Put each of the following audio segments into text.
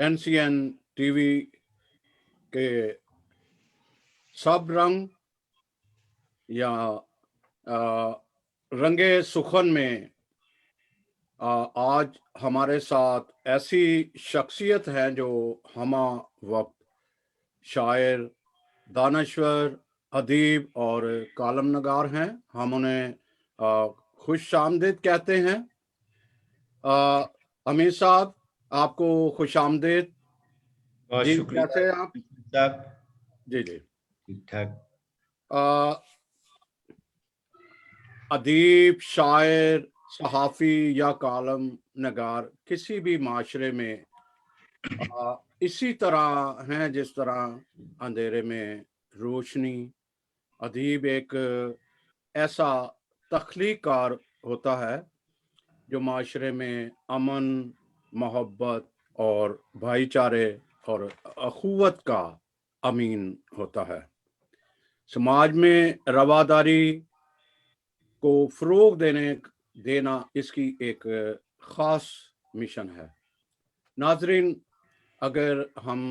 NCN TV के सब रंग या रंगे सुखन में आज हमारे साथ ऐसी शख्सियत हैं जो हमा वक्त शायर, दानश्वर, अदीब और कालम नगार हैं। हम उन्हें खुश आमदीद कहते हैं। अमीर साहब, आपको खुश आमदीद। बहुत जी, शुक्रिया कैसे हैं आप? साहब। जी जी, ठीक ठाक। अदीब, शायर, सहाफ़ी या कालम नगार किसी भी माशरे में इसी तरह हैं जिस तरह अंधेरे में रोशनी। अदीब एक ऐसा तख्लीकार होता है जो माशरे में अमन, मोहब्बत और भाईचारे और अखुवत का अमीन होता है। समाज में रवादारी को फ़रोग़ देना इसकी एक ख़ास मिशन है। नाज़रीन, अगर हम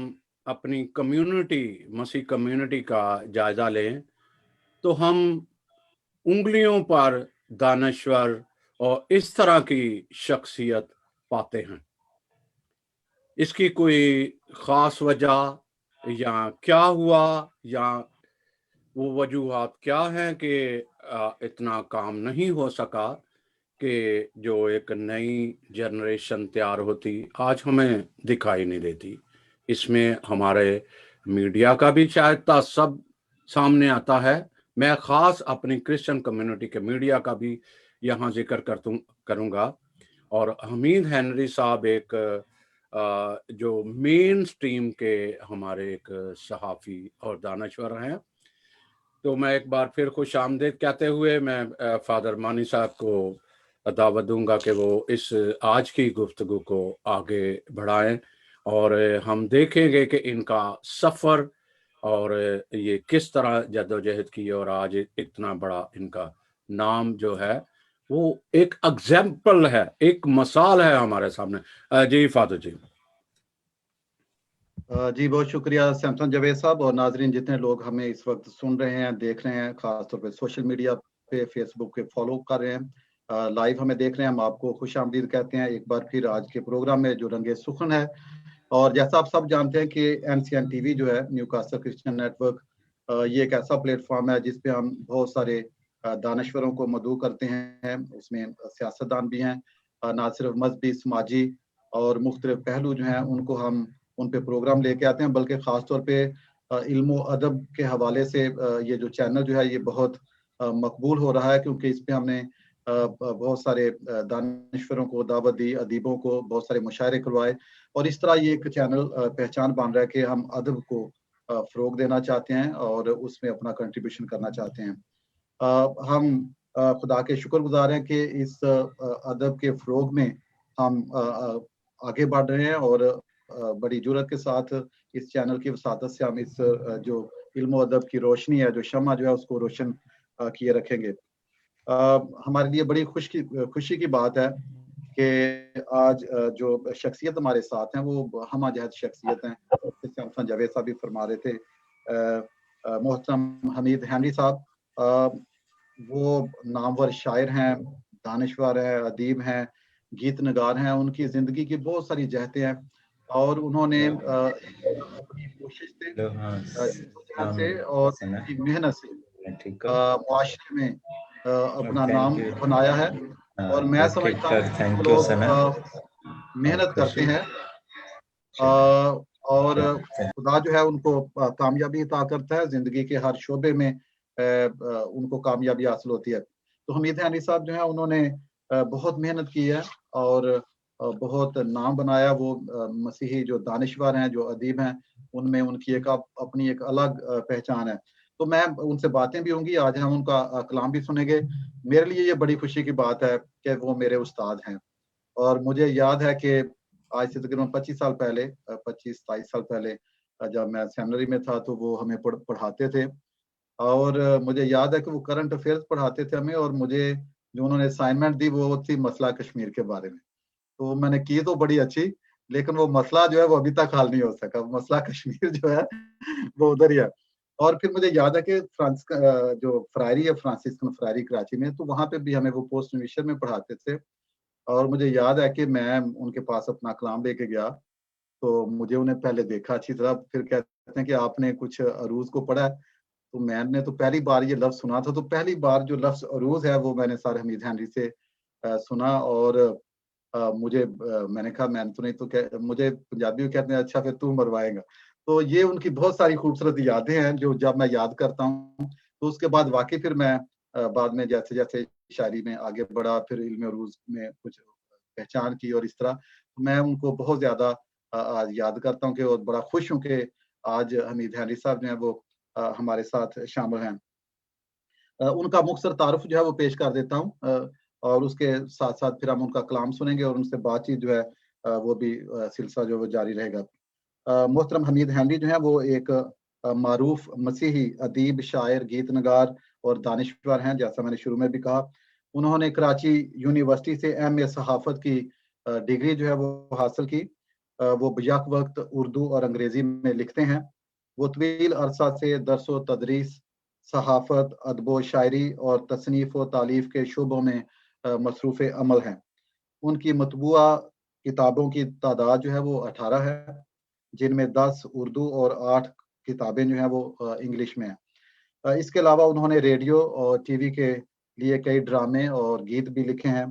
अपनी कम्युनिटी, मसीह कम्युनिटी का जायज़ा लें तो हम उंगलियों पर दानश्वर और इस तरह की शख्सियत पाते हैं। इसकी कोई ख़ास वजह या क्या हुआ या वो वजूहात क्या हैं कि इतना काम नहीं हो सका कि जो एक नई जनरेशन तैयार होती आज हमें दिखाई नहीं देती। इसमें हमारे मीडिया का भी शायद तासब सामने आता है। मैं ख़ास अपनी क्रिश्चियन कम्युनिटी के मीडिया का भी यहाँ जिक्र करूँगा। और हमीद हेनरी साहब एक जो मेन स्ट्रीम के हमारे एक सहाफ़ी और दानश्वर हैं। तो मैं एक बार फिर खुश आमदीद कहते हुए मैं फादर मानी साहब को दावत दूंगा कि वो इस आज की गुफ्तगू को आगे बढ़ाएं और हम देखेंगे कि इनका सफ़र और ये किस तरह जद्दोजहद की और आज इतना बड़ा इनका नाम जो है वो एक एग्जाम्पल है, एक मिसाल है हमारे सामने। जी फादर जी। जी बहुत शुक्रिया सैमसन जवेद साहब और नाजरीन जितने लोग हमें इस वक्त सुन रहे हैं, देख रहे हैं, खासतौर पे सोशल मीडिया पे, फेसबुक पे फॉलो कर रहे हैं, लाइव हमें देख रहे हैं, हम आपको खुश आमदीद कहते हैं एक बार फिर आज के प्रोग्राम में जो रंगे सुखन है। और जैसा आप सब जानते हैं कि एनसीएन टीवी जो है, न्यूकासल क्रिश्चियन नेटवर्क, ये एक ऐसा प्लेटफॉर्म है जिसपे हम बहुत सारे दानश्वरों को मदऊ करते हैं। उसमें सियासतदान भी हैं, ना सिर्फ मजहबी, समाजी और मुख्तलिफ पहलू जो हैं उनको हम उन पे प्रोग्राम लेके आते हैं, बल्कि ख़ास तौर पे इल्म व अदब के हवाले से ये जो चैनल जो है ये बहुत मकबूल हो रहा है, क्योंकि इस पे हमने बहुत सारे दानिश्वरों को दावत दी, अदीबों को बहुत सारे मुशायरे करवाए और इस तरह ये एक चैनल पहचान बन रहा है कि हम अदब को फ़रोग़ देना चाहते हैं और उसमें अपना कंट्रीब्यूशन करना चाहते हैं। हम खुदा के शुक्रगुज़ार हैं कि इस अदब के फ़रोग़ में हम आगे बढ़ रहे हैं और बड़ी जुर्रत के साथ इस चैनल की वसातत से हम इस जो इल्म व अदब की रोशनी है, जो शम्मा जो है उसको रोशन किए रखेंगे। हमारे लिए बड़ी खुशी की बात है कि आज जो शख्सियत हमारे साथ हैं वो हमा जहद शख्सियत हैं। जैसे हम जावेद साहब भी फरमा रहे थे, मोहतरम हमीद हेनरी साहब, वो नामवर शायर हैं, दानिश्वर हैं, अदीब हैं, गीत नगार हैं। उनकी ज़िंदगी की बहुत सारी जहतें हैं और उन्होंने अपनी कोशिश से और अपनी मेहनत से मुआशरे में अपना नाम बनाया है। और मैं समझता हूँ कि लोग मेहनत करते हैं और खुदा जो है उनको कामयाबी अता करता है, ज़िंदगी के हर शोबे में उनको कामयाबी हासिल होती है। तो हमीद हेनरी साहब जो है उन्होंने बहुत मेहनत की है और बहुत नाम बनाया। वो मसीही जो दानिश्वर हैं, जो अदीब हैं, उनमें उनकी एक अपनी एक अलग पहचान है। तो मैं उनसे बातें भी होंगी, आज हम उनका कलाम भी सुनेंगे। मेरे लिए ये बड़ी खुशी की बात है कि वो मेरे उस्ताद हैं और मुझे याद है कि आज से तकरीबन 25 साल पहले, 25-27 साल पहले जब मैं सेमिनरी में था तो वो हमें पढ़ाते थे और मुझे याद है कि वो करंट अफेयर्स पढ़ाते थे हमें और मुझे जो उन्होंने असाइनमेंट दी वो थी मसला कश्मीर के बारे में। तो मैंने की तो बड़ी अच्छी, लेकिन वो मसला जो है वो अभी तक हल नहीं हो सका। मसला कश्मीर जो है वो उधर ही है। और फिर मुझे याद है कि जो फ्रायरी है, फ्रांसिस्कन फ्रायरी कराची में, तो वहाँ पे भी हमें वो पोस्ट मिशन में पढ़ाते थे। और मुझे याद है कि मैं उनके पास अपना कलाम लेके गया, तो मुझे उन्हें पहले देखा अच्छी तरह, फिर कहते हैं कि आपने कुछ अरूज को पढ़ा है? तो मैंने तो पहली बार ये लफ्ज़ सुना था, तो पहली बार जो लफ्ज़ अरूज है वो मैंने सर हमीद हेनरी से सुना। और मैंने कहा मैंने तो नहीं, तो मुझे पंजाबी में कहते हैं अच्छा फिर तू मरवाएगा। तो ये उनकी बहुत सारी खूबसूरत यादें हैं जो जब मैं याद करता हूँ, तो उसके बाद वाकई फिर मैं बाद में जैसे जैसे शायरी में आगे बढ़ा, फिर इल्म अरूज में कुछ पहचान की और इस तरह, तो मैं उनको बहुत ज्यादा आज याद करता हूँ कि और बड़ा खुश हूँ कि आज हमीद हेनरी साहब जो है वो हमारे साथ शामिल हैं। उनका मुख्तसर तारुफ जो है वो पेश कर देता हूँ, और उसके साथ साथ फिर हम उनका कलाम सुनेंगे और उनसे बातचीत जो है वो भी सिलसिला जो वो जारी रहेगा। मोहतरम हमीद हेनरी जो है वो एक मारूफ मसीही अदीब, शायर, गीत नगार और दानिश्वर हैं, जैसा मैंने शुरू में भी कहा। उन्होंने कराची यूनिवर्सिटी से एमए सहाफ़त की डिग्री जो है वो हासिल की। वो बयाक वक्त उर्दू और अंग्रेज़ी में लिखते हैं। वो तवील अरसा से दर्स व तदरीस, सहाफ़त, अदब व शायरी और तसनीफ़ व तालीफ़ के शोबों में मसरूफ़ अमल हैं। उनकी मतबूआ किताबों की तादाद जो है वो 18 है, जिनमें 10 उर्दू और 8 किताबें जो हैं वो इंग्लिश में हैं। इसके अलावा उन्होंने रेडियो और टीवी के लिए कई ड्रामे और गीत भी लिखे हैं।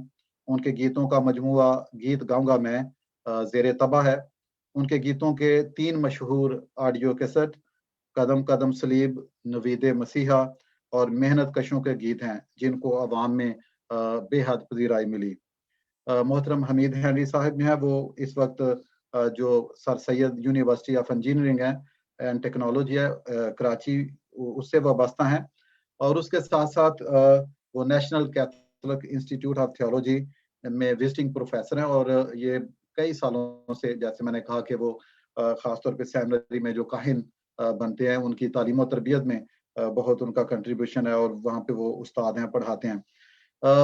उनके गीतों का मजमूआ गीत गाऊँगा मैं ज़ेरे तबा है। उनके गीतों के 3 मशहूर ऑडियो कैसेट कदम कदम सलीब, नवीदे मसीहा और मेहनत कशों के गीत हैं, जिनको अवाम में बेहद पज़ीराई मिली। मोहतरम हमीद हेनरी साहब जो हैं वो इस वक्त जो sir Syed university of engineering है एंड टेक्नोलॉजी है कराची, उससे वाबस्ता हैं। और उसके साथ साथ वो national Catholic institute of theology में विजिटिंग प्रोफेसर हैं। और ये कई सालों से, जैसे मैंने कहा कि वो खासतौर पे सेमिनरी में जो काहिन बनते हैं, उनकी तालीम और तरबियत में बहुत उनका कंट्रीब्यूशन है और वहाँ पे वो उस्ताद हैं, पढ़ाते हैं।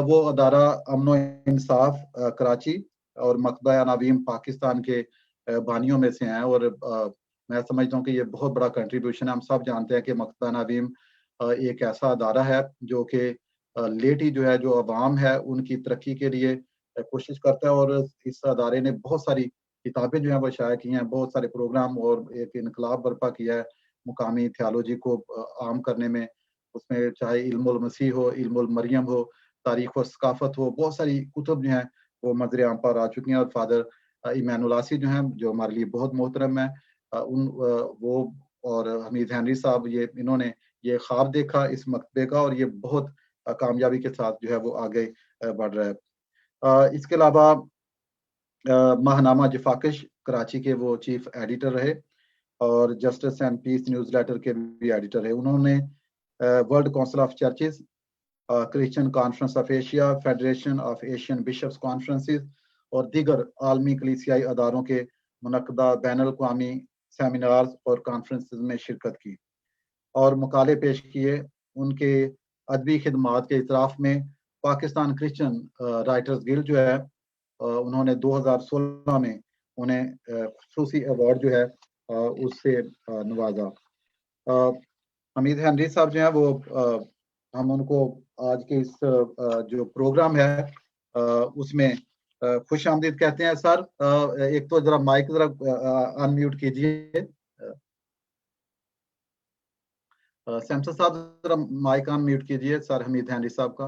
वो अदारा अमनो इंसाफ कराची और मकबरा नवीम पाकिस्तान के बानियों में से हैं। और मैं समझता हूँ कि ये बहुत बड़ा कंट्रीब्यूशन है। हम सब जानते हैं कि मकबरा नवीम एक ऐसा अदारा है जो कि लेटी जो है, जो अवाम है, उनकी तरक्की के लिए कोशिश करता है। और इस अदारे ने बहुत सारी किताबें जो हैं वो शाया की हैं, बहुत सारे प्रोग्राम और एक इनकलाब बर्पा किया है मुकामी थियोलॉजी को आम करने में। उसमें चाहे इल्मुल मसीह हो, इल्मुल मरियम हो, तारीख व सकाफत हो, बहुत सारी कुतुब जो हैं वो मंजर आम पर आ चुकी हैं। और फादर इमानुल आसी जो हैं, जो हमारे लिए बहुत मोहतरम है, वो और हमीद हेनरी साहब, ये इन्होंने ये ख्वाब देखा इस मकतबे का, और ये बहुत कामयाबी के साथ जो है वो आगे बढ़ रहा है। इसके अलावा माहनामा जफाकश कराची के वो चीफ एडिटर रहे और Justice and Peace News Letter के भी एडिटर रहे। उन्होंने World Council of Churches, Christian Conference of Asia, Federation of Asian Bishops Conferences और दीगर आलमी कलीसियाई अदारों के मुनक्कदा बैनुल अक़वामी सेमिनार्स और कॉन्फ्रेंसेस में शिरकत की और मकाले पेश किए। उनके अदबी खिदमात के इतराफ़ में पाकिस्तान क्रिश्चियन राइटर्स गिल्ड जो है, उन्होंने 2016 में उन्हें ख़ुसूसी अवार्ड जो है उससे नवाजा। हमीद हेनरी साहब जो हैं वो हम उनको आज के इस जो प्रोग्राम है उसमें खुश आमदीद कहते हैं। सर एक तो जरा माइक जरा अनम्यूट कीजिए। सैमसन साहब जरा माइक अनम्यूट कीजिए सर हमीद हेनरी साहब का।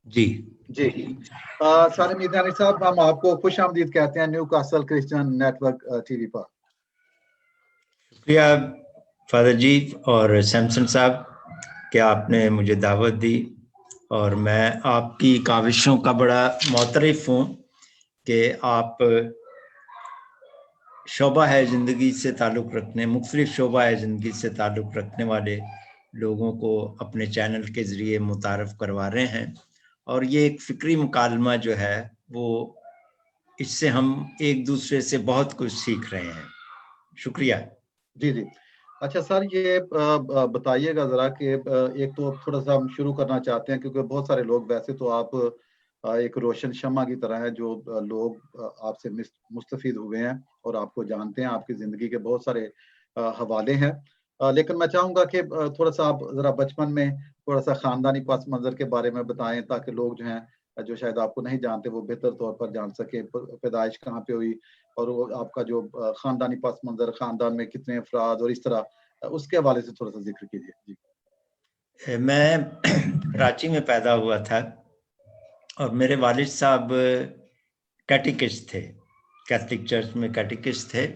जी जी सर हमीद हेनरी साहब, हम आपको खुश आमदीद कहते हैं new castle Christian network TV पर। शुक्रिया फादर जी और सैमसन साहब कि आपने मुझे दावत दी, और मैं आपकी काविशों का बड़ा मोतरफ हूँ कि आप शोबा है ज़िंदगी से ताल्लुक़ रखने, मुख्तलिफ शोबा है ज़िंदगी से ताल्लुक़ रखने वाले लोगों को अपने चैनल के ज़रिए मुतारफ़ करवा रहे हैं। और ये एक फ़िक्री मुकालमा जो है वो, इससे हम एक दूसरे से बहुत कुछ सीख रहे हैं। शुक्रिया। जी जी, अच्छा सर, ये बताइएगा ज़रा कि एक तो थोड़ा सा हम शुरू करना चाहते हैं क्योंकि बहुत सारे लोग, वैसे तो आप एक रोशन शम्मा की तरह है जो लोग आपसे मुस्तफीद हुए हैं और आपको जानते हैं, आपकी ज़िंदगी के बहुत सारे हवाले हैं। लेकिन मैं चाहूँगा कि थोड़ा-सा आप ज़रा बचपन में थोड़ा-सा ख़ानदानी पस मंज़र के बारे में बताएँ ताकि लोग जो हैं जो शायद आपको नहीं जानते वो बेहतर तौर पर जान सकें। प पैदाइश कहाँ पे हुई और वो आपका जो ख़ानदानी पस मंज़र, ख़ानदान में कितने अफ़राद और इस तरह उसके हवाले से थोड़ा-सा ज़िक्र कीजिए? जी। मैं कराची में पैदा हुआ था और मेरे वालिद साहब कैटेकिस्ट थे, कैथलिक चर्च में कैटेकिस्ट थे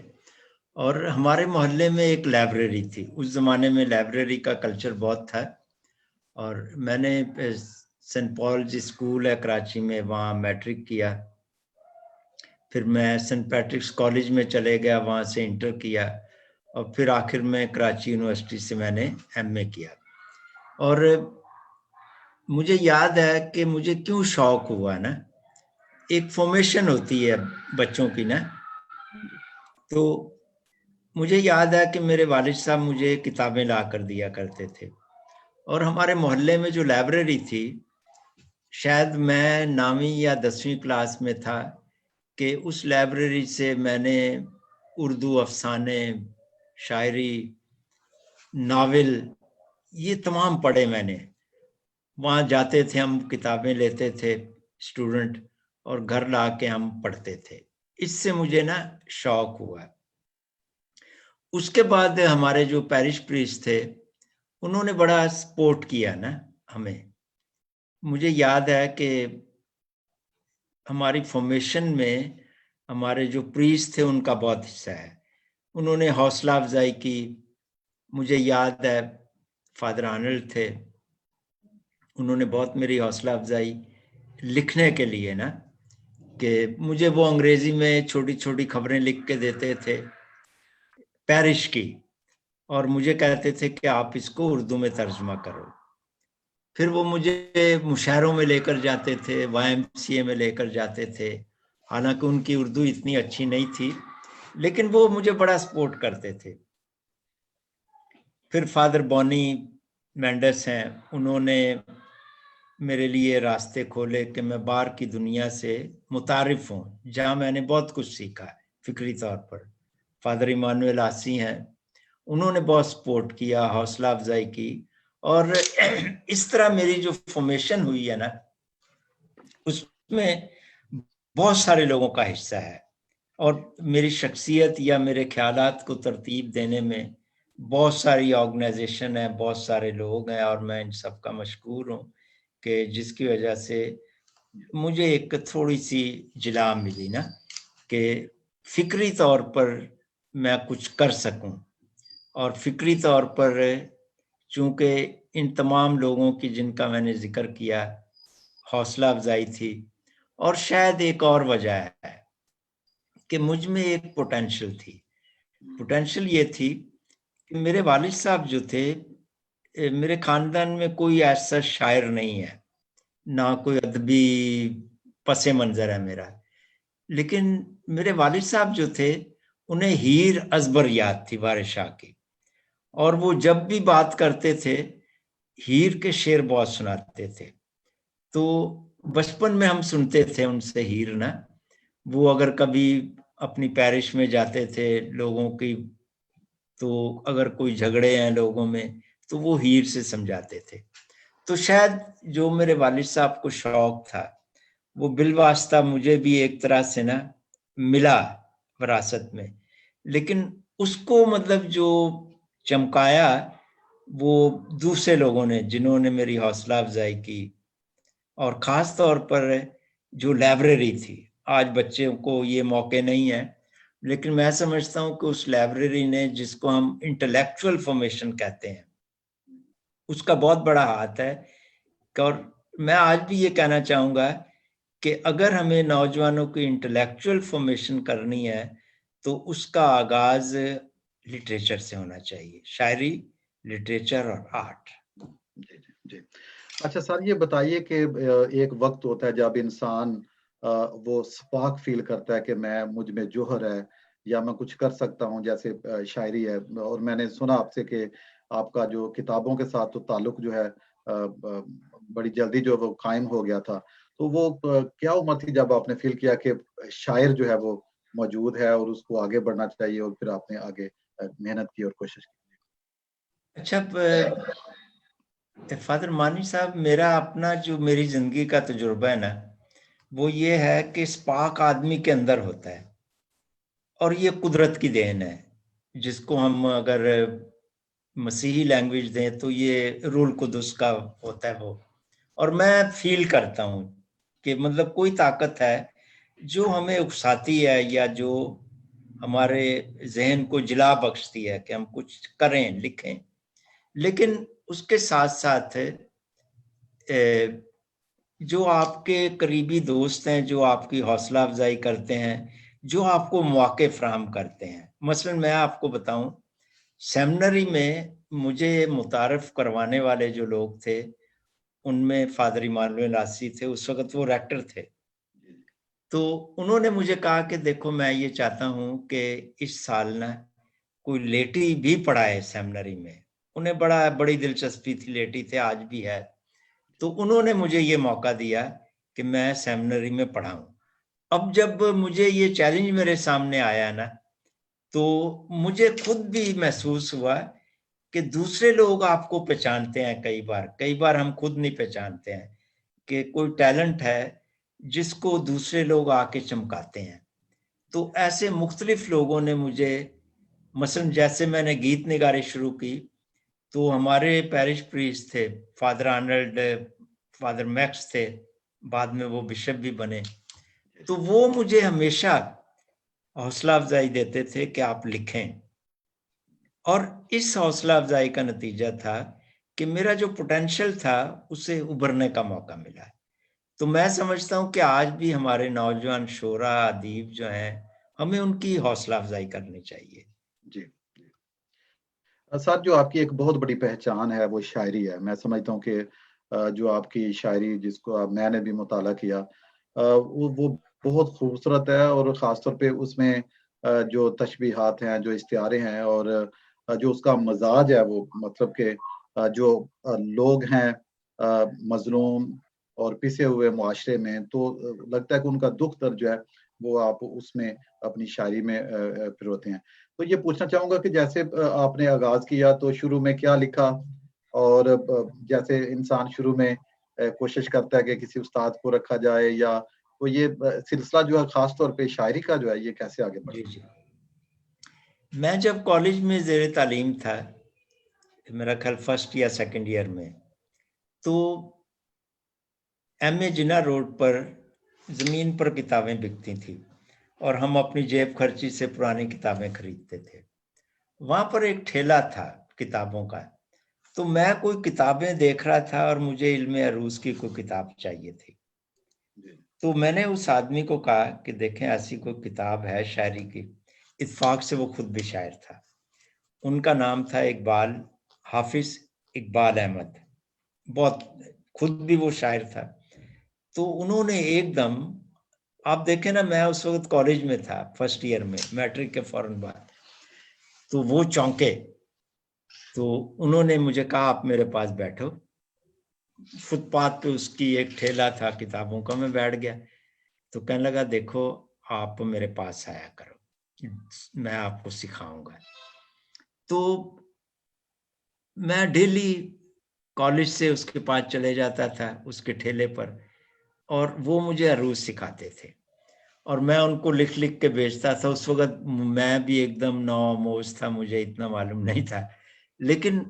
और हमारे मोहल्ले में एक लाइब्रेरी थी। उस ज़माने में लाइब्रेरी का कल्चर बहुत था और मैंने सेंट पॉल जी स्कूल है कराची में, वहाँ मैट्रिक किया। फिर मैं सेंट पैट्रिक्स कॉलेज में चले गया, वहाँ से इंटर किया और फिर आखिर में कराची यूनिवर्सिटी से मैंने एमए किया। और मुझे याद है कि मुझे क्यों शौक हुआ ना, एक फॉर्मेशन होती है बच्चों की ना, तो मुझे याद है कि मेरे वालिद साहब मुझे किताबें ला कर दिया करते थे और हमारे मोहल्ले में जो लाइब्रेरी थी, शायद मैं 9वीं या 10वीं क्लास में था कि उस लाइब्रेरी से मैंने उर्दू अफसाने, शायरी, नावल ये तमाम पढ़े मैंने। वहाँ जाते थे हम, किताबें लेते थे स्टूडेंट और घर ला के हम पढ़ते थे। इससे मुझे ना शौक हुआ। उसके बाद हमारे जो पैरिश प्रीस्ट थे उन्होंने बड़ा सपोर्ट किया ना हमें। मुझे याद है कि हमारी फॉर्मेशन में हमारे जो प्रीस्ट थे उनका बहुत हिस्सा है। उन्होंने हौसला अफजाई की। मुझे याद है फादर आर्नल्ड थे, उन्होंने बहुत मेरी हौसला अफजाई लिखने के लिए ना, कि मुझे वो अंग्रेजी में छोटी छोटी खबरें लिख के देते थे पैरिश की और मुझे कहते थे कि आप इसको उर्दू में तर्जमा करो। फिर वो मुझे मुशायरों में लेकर जाते थे, YMCA में लेकर जाते थे। हालांकि उनकी उर्दू इतनी अच्छी नहीं थी, लेकिन वो मुझे बड़ा सपोर्ट करते थे। फिर फादर बॉनी मेंडस हैं, उन्होंने मेरे लिए रास्ते खोले कि मैं बाहर की दुनिया से मुतारिफ हूँ, जहाँ मैंने बहुत कुछ सीखा है फिक्री तौर पर। फादर इमानुएल आसी हैं, उन्होंने बहुत सपोर्ट किया, हौसला अफजाई की और इस तरह मेरी जो फॉर्मेशन हुई है ना, उसमें बहुत सारे लोगों का हिस्सा है और मेरी शख्सियत या मेरे ख्यालात को तरतीब देने में बहुत सारी ऑर्गेनाइजेशन है, बहुत सारे लोग हैं और मैं इन सब का मशकूर हूँ कि जिसकी वजह से मुझे एक थोड़ी सी जिला मिली ना कि फिक्री तौर पर मैं कुछ कर सकूं। और फिक्री तौर पर चूंकि इन तमाम लोगों की जिनका मैंने जिक्र किया हौसला अफजाई थी, और शायद एक और वजह है कि मुझ में एक पोटेंशियल थी। पोटेंशियल ये थी कि मेरे वालिद साहब जो थे, मेरे खानदान में कोई ऐसा शायर नहीं है, ना कोई अदबी पसे मंजर है मेरा, लेकिन मेरे वालिद साहब जो थे उन्हें हीर अजबर याद थी वारिस शाह की, और वो जब भी बात करते थे हीर के शेर बहुत सुनाते थे। तो बचपन में हम सुनते थे उनसे हीर ना, वो अगर कभी अपनी पैरिश में जाते थे लोगों की, तो अगर कोई झगड़े हैं लोगों में तो वो हीर से समझाते थे। तो शायद जो मेरे वालिद साहब को शौक था वो बिलवास्ता मुझे भी एक तरह से ना मिला विरासत में, लेकिन उसको मतलब जो चमकाया वो दूसरे लोगों ने, जिन्होंने मेरी हौसला अफजाई की। और ख़ास तौर पर जो लाइब्रेरी थी, आज बच्चों को ये मौके नहीं है, लेकिन मैं समझता हूँ कि उस लाइब्रेरी ने, जिसको हम इंटेलेक्चुअल फॉर्मेशन कहते हैं, उसका बहुत बड़ा हाथ है। और मैं आज भी ये कहना चाहूँगा कि अगर हमें नौजवानों की इंटेलेक्चुअल फॉर्मेशन करनी है तो उसका आगाज़ लिटरेचर से होना चाहिए, शायरी, लिटरेचर और आर्ट। जी, जी, जी। अच्छा सर, ये बताइए कि एक वक्त होता है जब इंसान वो स्पार्क फील करता है कि मैं, मुझ में जोहर है या मैं कुछ कर सकता हूँ, जैसे शायरी है। और मैंने सुना आपसे कि आपका जो किताबों के साथ तो ताल्लुक जो है बड़ी जल्दी जो वो कायम हो गया था। तो वो क्या उम्र थी जब आपने फील किया कि शायर जो है वो मौजूद है और उसको आगे बढ़ना चाहिए, और फिर आपने आगे मेहनत की और कोशिश की? अच्छा, फादर मानी साहब, मेरा अपना जो मेरी जिंदगी का तजुर्बा है ना, वो ये है कि इस पाक आदमी के अंदर होता है, और ये कुदरत की देन है, जिसको हम अगर मसीही लैंग्वेज दें तो ये रूल कुदस का होता है वो। और मैं फील करता हूँ कि मतलब कोई ताकत है जो हमें उकसाती है, या जो हमारे जहन को जिला बख्शती है कि हम कुछ करें, लिखें। लेकिन उसके साथ साथ जो आपके करीबी दोस्त हैं, जो आपकी हौसला अफजाई करते हैं, जो आपको मौके फराहम करते हैं। मसलन मैं आपको बताऊं, सेमिनरी में मुझे मुतारफ करवाने वाले जो लोग थे, उनमें फादर इमानुएल आसी थे, उस वक्त वो रेक्टर थे। तो उन्होंने मुझे कहा कि देखो, मैं ये चाहता हूं कि इस साल ना कोई लेटी भी पढ़ाए सेमिनरी में। उन्हें बड़ी दिलचस्पी थी, लेटी थे, आज भी है। तो उन्होंने मुझे ये मौका दिया कि मैं सेमिनरी में पढ़ाऊं। अब जब मुझे ये चैलेंज मेरे सामने आया ना, तो मुझे खुद भी महसूस हुआ कि दूसरे लोग आपको पहचानते हैं। कई बार हम खुद नहीं पहचानते हैं कि कोई टैलेंट है जिसको दूसरे लोग आके चमकाते हैं। तो ऐसे मुख्तलिफ लोगों ने मुझे, मसलन जैसे मैंने गीत निगारी शुरू की, तो हमारे पैरिश प्रीस्ट थे फादर आर्नल्ड, फादर मैक्स थे, बाद में वो बिशप भी बने। तो वो मुझे हमेशा हौसला अफजाई देते थे कि आप लिखें, और इस हौसला अफजाई का नतीजा था कि मेरा जो पोटेंशियल था उसे उभरने का मौका मिला। तो मैं समझता हूं कि आज भी हमारे नौजवान शोरा अदीब जो हैं, हमें उनकी हौसला अफजाई करनी चाहिए। जी, जी। सर, जो आपकी एक बहुत बड़ी पहचान है वो शायरी है। मैं समझता हूँ कि जो आपकी शायरी जिसको मैंने भी मुताला किया, वो बहुत खूबसूरत है, और ख़ास तौर पे उसमें जो तशबीहात हैं, जो इस्तिआरे हैं, और जो उसका मज़ाज है, वो मतलब कि जो लोग हैं मज़लूम और पिसे हुए मुआशरे में, तो लगता है कि उनका दुःख दर्द जो है वो आप उसमें अपनी शायरी में पिरोते हैं। तो ये पूछना चाहूँगा कि जैसे आपने आगाज़ किया तो शुरू में क्या लिखा? और जैसे इंसान शुरू में कोशिश करता है कि किसी उस्ताद को रखा जाए, या तो ये सिलसिला जो है ख़ास तौर पे शायरी का जो है, ये कैसे आगे बढ़ा? जी जी। मैं जब कॉलेज में ज़ेरे तालीम था, मेरा ख्याल फर्स्ट या सेकंड ईयर में, तो एमए जिना रोड पर ज़मीन पर किताबें बिकती थी, और हम अपनी जेब खर्ची से पुरानी किताबें खरीदते थे। वहाँ पर एक ठेला था किताबों का, तो मैं कोई किताबें देख रहा था और मुझे इल्म अरूज की कोई किताब चाहिए थी। तो मैंने उस आदमी को कहा कि देखें, ऐसी कोई किताब है शायरी की। इत्फाक से वो खुद भी शायर था। उनका नाम था इकबाल, हाफिज इकबाल अहमद। बहुत, खुद भी वो शायर था। तो उन्होंने एकदम, आप देखें ना, मैं उस वक्त कॉलेज में था, फर्स्ट ईयर में, मैट्रिक के फौरन बाद। तो वो चौंके। तो उन्होंने मुझे कहा, आप मेरे पास बैठो। फुटपाथ पे उसकी एक ठेला था किताबों का, मैं बैठ गया। तो कहने लगा, देखो, आप मेरे पास आया करो, मैं आपको सिखाऊंगा। तो मैं डेली कॉलेज से उसके पास चले जाता था, उसके ठेले पर, और वो मुझे अरूज सिखाते थे, और मैं उनको लिख लिख के भेजता था। उस वक्त मैं भी एकदम नौमोज था, मुझे इतना मालूम नहीं था, लेकिन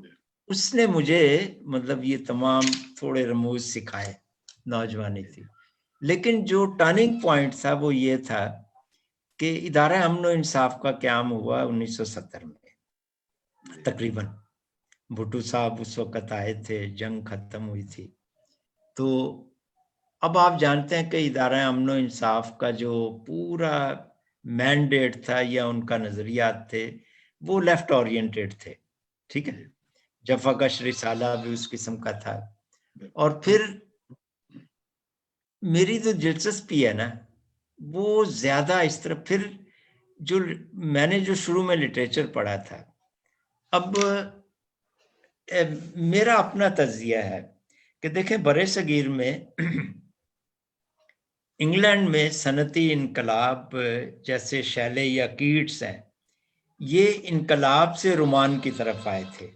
उसने मुझे मतलब ये तमाम थोड़े रमूज सिखाए। नौजवानी थी, लेकिन जो टर्निंग पॉइंट था वो ये था कि इदारा अमन इंसाफ का क़याम हुआ 1970 में तकरीबन। भुट्टो साहब उस वक्त आए थे, जंग खत्म हुई थी। तो अब आप जानते हैं कि इदारा अमन इंसाफ का जो पूरा मैंडेट था या उनका नजरियात थे, वो लेफ्ट ओरिएंटेड थे। ठीक है, जफाकश रिसाला भी उस किस्म का था। और फिर मेरी जो दिलचस्पी है ना, वो ज्यादा इस तरफ, फिर जो मैंने जो शुरू में लिटरेचर पढ़ा था, अब मेरा अपना तजिया है कि देखें, बरे सगीर में इंग्लैंड में सनती इनकलाब जैसे शैले या कीट्स हैं, ये इनकलाब से रोमान की तरफ आए थे।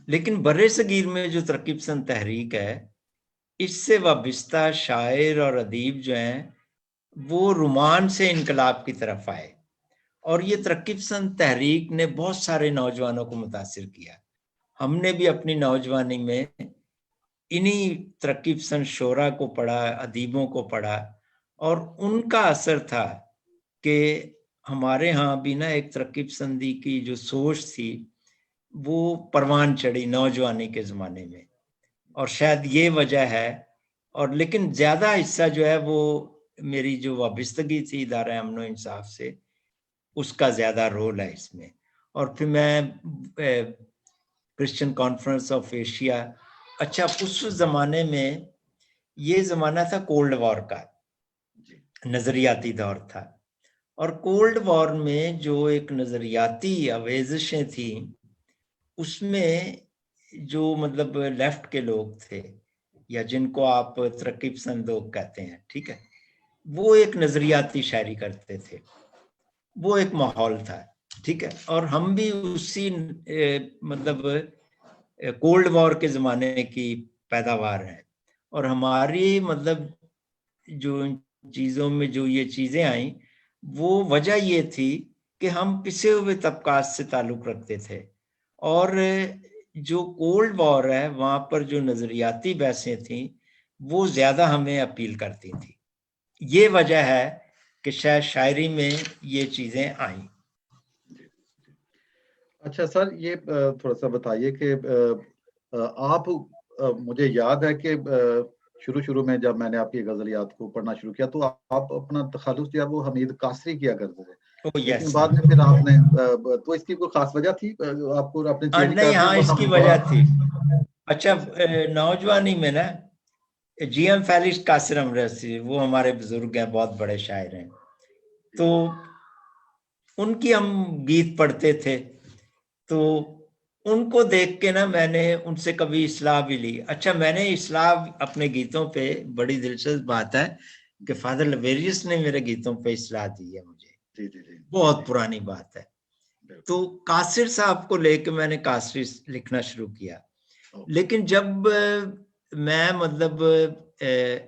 लेकिन बर्रे सगीर में जो तरक्की पसंद तहरीक है, इससे वाबस्ता शायर और अदीब जो हैं वो रोमान से इनकलाब की तरफ आए, और ये तरक्की पसंद तहरीक ने बहुत सारे नौजवानों को मुतासिर किया। हमने भी अपनी नौजवानी में इन्हीं तरक्की पसंद शोरा को पढ़ा, अदीबों को पढ़ा, और उनका असर था कि हमारे यहाँ भी ना एक तरक्की पसंदी की जो सोच थी वो परवान चढ़ी नौजवानी के ज़माने में, और शायद ये वजह है। और लेकिन ज़्यादा हिस्सा जो है वो मेरी जो वाबस्तगी थी इदारा अमन इंसाफ से, उसका ज़्यादा रोल है इसमें। और फिर मैं क्रिश्चियन कॉन्फ्रेंस ऑफ एशिया, अच्छा उस ज़माने में ये ज़माना था कोल्ड वॉर का, नज़रियाती दौर था, और कोल्ड वॉर में जो एक नज़रियाती आवेज़िशें थी उसमें जो मतलब लेफ्ट के लोग थे या जिनको आप तरक्की पसंद लोग कहते हैं, ठीक है, वो एक नज़रियाती शायरी करते थे, वो एक माहौल था, ठीक है। और हम भी उसी मतलब कोल्ड वॉर के ज़माने की पैदावार हैं, और हमारी मतलब जो चीज़ों में जो ये चीज़ें आई वो वजह ये थी कि हम पिसे हुए तबकात से ताल्लुक़ रखते थे, और जो कोल्ड वॉर है वहाँ पर जो नज़रियाती बहसें थीं वो ज़्यादा हमें अपील करती थी। ये वजह है कि शायद शायरी में ये चीज़ें आईं। अच्छा सर, ये थोड़ा सा बताइए कि आप मुझे याद है कि शुरू में जब मैंने आपकी गज़लियात को पढ़ना शुरू किया तो आप अपना तखल्लुस जो है वो हमीद कासरी किया करते थे, लेकिन बाद में फिर आपने तो इसकी कोई खास वजह थी आपको आपने चेंज नहीं, कर हाँ, दिया? इसकी वजह थी। अच्छा, नौजवानी में ना जीएम फेलिक्स कासिर अमरसी, वो हमारे बुजुर्ग हैं, बहुत बड़े शायर हैं, तो उनकी हम गीत पढ़ते थे, तो उनको देख के ना मैंने उनसे कभी इस्लाह भी ली। अच्छा, मैंने इस्लाह अपने गीतों पे, बड़ी दिलचस्प बात है कि फादर लवेरियस ने मेरे गीतों पे इस्लाह दी है मुझे, जी, बहुत पुरानी बात है। तो कासिर साहब को लेके मैंने कासरी लिखना शुरू किया, लेकिन जब मैं मतलब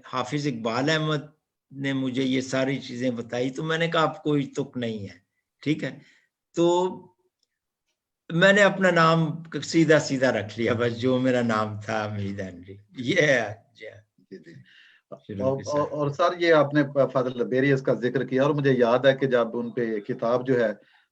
हाफिज इकबाल अहमद ने मुझे ये सारी चीजें बताई तो मैंने कहा अब कोई तुक नहीं है, ठीक है, तो मैंने अपना नाम सीधा सीधा रख लिया, बस जो मेरा नाम था हमीद हेनरी, ये है जी। शुरू के साथ। और सर, ये आपने फादर लबेरियस का जिक्र किया और मुझे याद है कि जब उन पे किताब जो है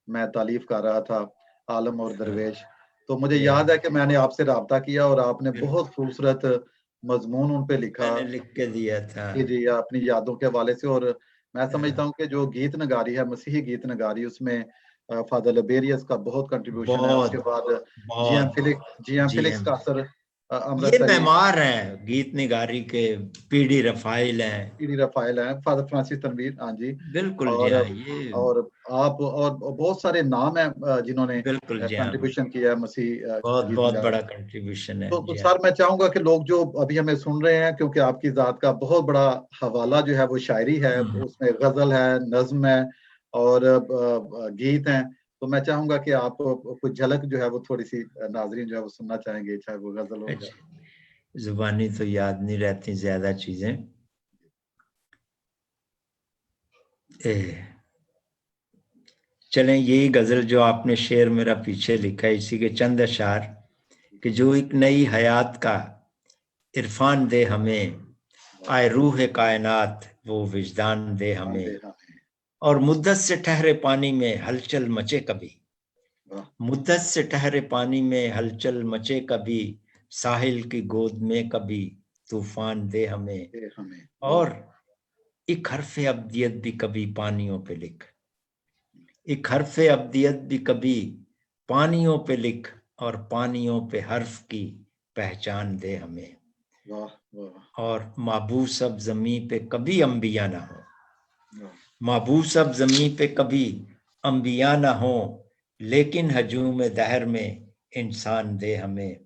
मैं तालीफ कर रहा था, आलम और दरवेश, तो मुझे याद है कि मैंने आपसे राब्ता किया और आपने बहुत खूबसूरत मजमून उन पे लिखा। मैंने लिख के दिया था। जी, अपनी यादों के हवाले से। और मैं समझता हूँ कि जो गीत नगारी है, मसीही गीत नगारी, उसमें फादर लबेरियस का बहुत कंट्रीब्यूशन है। उसके बहुत बाद बहुत G M G Felix M, का असर, ये अमृतसरी, मेमार हैं गीत निगारी के, पीडी रफाइल हैं, ईडी रफाइल है, फादर फ्रांसिस तनवीर, हाँ जी। बिल्कुल जी और हाँ, ये और आप और बहुत सारे नाम हैं जिन्होंने बिल्कुल जी हाँ, कंट्रीब्यूशन किया है मसीह बहुत गीत बहुत नगारी। बड़ा कंट्रीब्यूशन है तो जी हाँ। सर, मैं चाहूंगा कि लोग जो अभी हमें सुन रहे हैं, क्योंकि आपकी जात का बहुत बड़ा हवाला जो है वो शायरी है, उसमें गजल है, नज्म है और गीत हैं, तो मैं चाहूंगा कि आप कुछ झलक जो है वो थोड़ी सी नाजरीन जो है वो सुनना चाहेंगे, चाहे वो गजल हो या। जुबानी तो याद नहीं रहती ज्यादा चीजें। चलें, यही गजल जो आपने शेर मेरा पीछे लिखा है, इसी के चंद अशार कि जो एक नई हयात का इरफान दे हमें, आए रूह कायनात वो विजदान दे हमें, और मुद्दत से ठहरे पानी में हलचल मचे कभी, मुद्दत से ठहरे पानी में हलचल मचे कभी, साहिल की गोद में कभी तूफान दे हमें, और एक हर्फ अब्दियत भी कभी पानियों पे लिख, एक हर्फ अब्दियत भी कभी पानियों पे लिख, और पानियों पे हर्फ की पहचान दे हमें, और माबूस अब जमी पे कभी अंबिया ना हो, माबूस अब जमी पे कभी अंबिया ना हो, लेकिन हजूम दहर में इंसान दे हमें,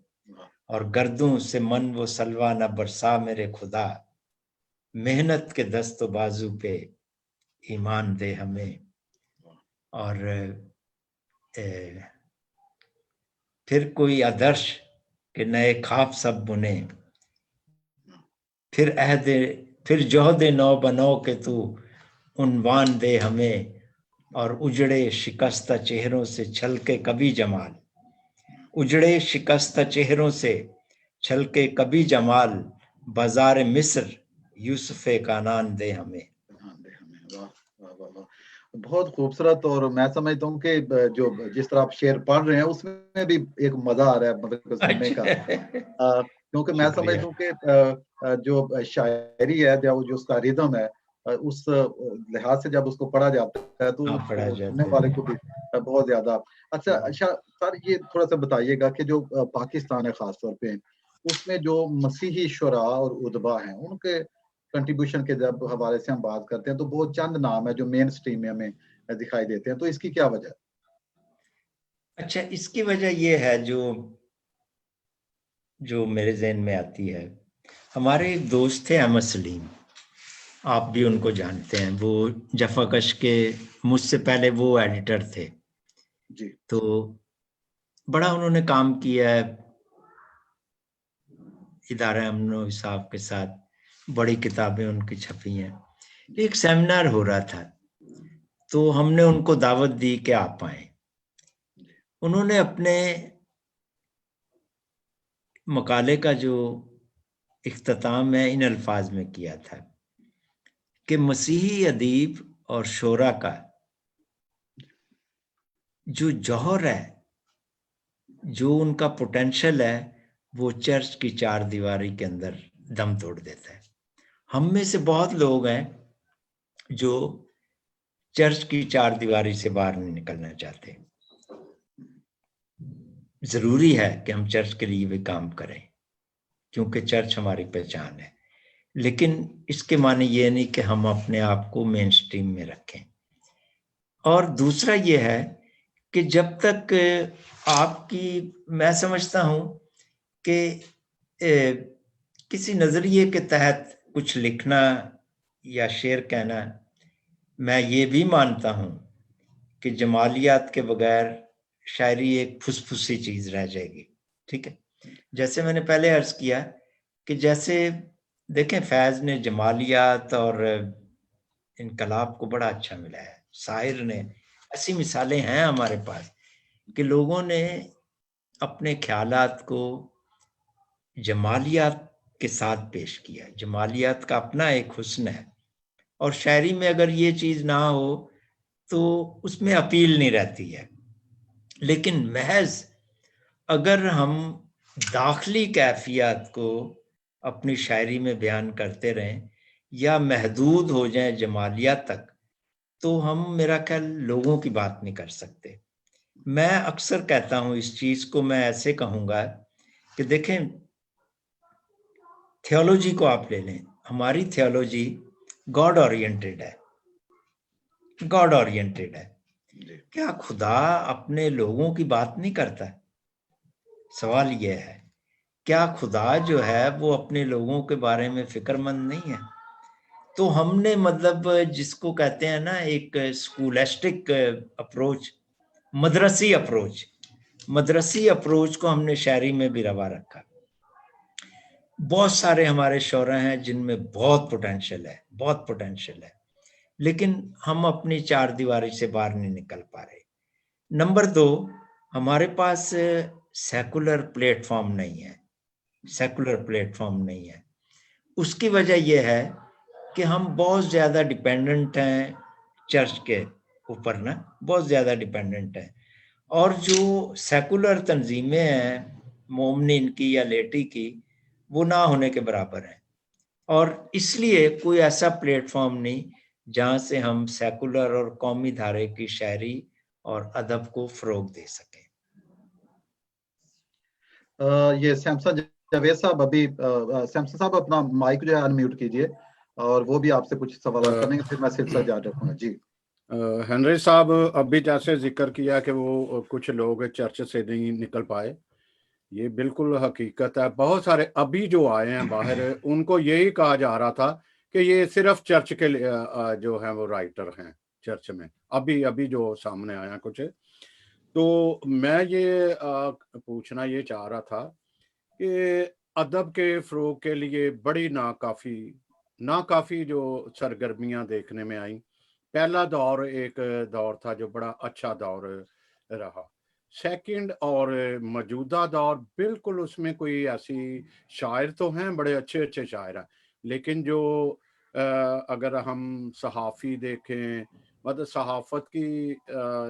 और गर्दों से मन वो सलवा न बरसा मेरे खुदा, मेहनत के दस्तो बाजू पे ईमान दे हमें, और फिर कोई आदर्श के नए ख्वाब सब बुने, फिर जोहदे नौ बनो के तू उन्वान दे हमें, और उजड़े शिकस्ता चेहरों से छलके कभी जमाल, उजड़े शिकस्ता चेहरों से छलके कभी जमाल, बाजार मिस्र यूसुफ कानान दे हमें। वाह वाह वाह वाह, बहुत खूबसूरत। और मैं समझता हूँ कि जो जिस तरह आप शेर पढ़ रहे हैं उसमें भी एक मजा आ रहा है मतलब सुनने का, क्योंकि मैं समझता हूँ कि जो शायरी है जो उसका रिदम है, उस लिहाज से जब उसको पढ़ा जाता है तो पढ़ा सुनने जाता वाले है। को भी बहुत ज्यादा अच्छा। अच्छा सर, ये थोड़ा सा बताइएगा कि जो पाकिस्तान है खासतौर पे, उसमें जो मसीही शुरा और उदबा हैं, उनके कंट्रीब्यूशन के जब हवाले से हम बात करते हैं तो बहुत चंद नाम है जो मेन स्ट्रीम में हमें दिखाई देते हैं, तो इसकी क्या वजह है? अच्छा, इसकी वजह ये है जो मेरे जहन में आती है। हमारे एक दोस्त थे अहमद सलीम, आप भी उनको जानते हैं, वो जफाकश के मुझसे पहले वो एडिटर थे। जी। तो बड़ा उन्होंने काम किया है इदारा अमनो इंसाफ के साथ, बड़ी किताबें उनकी छपी हैं। एक सेमिनार हो रहा था तो हमने उनको दावत दी कि आप आए। उन्होंने अपने मकाले का जो इख्तिताम है इन अल्फाज में किया था कि मसीही अदीब और शोरा का जो जौहर है, जो उनका पोटेंशियल है, वो चर्च की चार दीवारी के अंदर दम तोड़ देता है। हम में से बहुत लोग हैं जो चर्च की चार दीवारी से बाहर नहीं निकलना चाहते। जरूरी है कि हम चर्च के लिए भी काम करें क्योंकि चर्च हमारी पहचान है, लेकिन इसके माने ये नहीं कि हम अपने आप को मेन स्ट्रीम में रखें। और दूसरा ये है कि जब तक आपकी, मैं समझता हूं कि किसी नजरिए के तहत कुछ लिखना या शेर कहना, मैं ये भी मानता हूं कि जमालियात के बगैर शायरी एक फुसफुसी चीज रह जाएगी। ठीक है, जैसे मैंने पहले अर्ज किया कि जैसे देखें फैज ने जमालियात और इनकलाब को बड़ा अच्छा मिला है, शायर ने, ऐसी मिसालें हैं हमारे पास कि लोगों ने अपने ख्यालात को जमालियात के साथ पेश किया। जमालियात का अपना एक हुस्न है, और शायरी में अगर ये चीज ना हो तो उसमें अपील नहीं रहती है। लेकिन महज अगर हम दाखिली कैफियत को अपनी शायरी में बयान करते रहें या महदूद हो जाए जमालियात तक, तो हम, मेरा ख्याल, लोगों की बात नहीं कर सकते। मैं अक्सर कहता हूं इस चीज को, मैं ऐसे कहूंगा कि देखें, थियोलॉजी को आप ले लें, हमारी थियोलॉजी गॉड ओरिएंटेड है, गॉड ओरिएंटेड है। क्या खुदा अपने लोगों की बात नहीं करता? सवाल यह है, क्या खुदा जो है वो अपने लोगों के बारे में फिक्रमंद नहीं है? तो हमने, मतलब जिसको कहते हैं ना एक स्कूलिस्टिक अप्रोच, मदरसी अप्रोच को हमने शायरी में भी रवा रखा। बहुत सारे हमारे शौरा हैं जिनमें बहुत पोटेंशियल है, लेकिन हम अपनी चार दीवारी से बाहर नहीं निकल पा रहे। नंबर 2, हमारे पास सेकुलर प्लेटफॉर्म नहीं है। उसकी वजह यह है कि हम बहुत ज्यादा डिपेंडेंट हैं चर्च के ऊपर ना, बहुत ज्यादा डिपेंडेंट हैं। और जो सेकुलर तंजीमें हैं मोमनिन की या लेटी की, वो ना होने के बराबर है। और इसलिए कोई ऐसा प्लेटफॉर्म नहीं जहां से हम सेकुलर और कौमी धारे की शायरी और अदब को फरोग दे सकें। ये सैमसन जावेद साहब, अभी सैमसन साहब अपना माइक जो है अनम्यूट कीजिए, और वो भी आपसे कुछ सवाल करेंगे, फिर मैं सिलसिला जारी रखूंगा। जी हेनरी साहब, अभी जैसे जिक्र किया कि वो कुछ लोग चर्च से नहीं निकल पाए, ये बिल्कुल हकीकत है। बहुत सारे अभी जो आए हैं बाहर, उनको यही कहा जा रहा था कि ये सिर्फ चर्च के लिए जो है वो राइटर हैं चर्च में, अभी अभी जो सामने आया कुछ। तो मैं ये पूछना ये चाह रहा था कि अदब के फ़रोग़ के लिए बड़ी नाकाफ़ी जो सरगर्मियाँ देखने में आईं। पहला दौर एक दौर था जो बड़ा अच्छा दौर रहा। सेकंड और मौजूदा दौर बिल्कुल उसमें कोई ऐसी शायर तो हैं, बड़े अच्छे-अच्छे शायर हैं, लेकिन जो अगर हम सहाफ़ी देखें, मतलब सहाफ़त की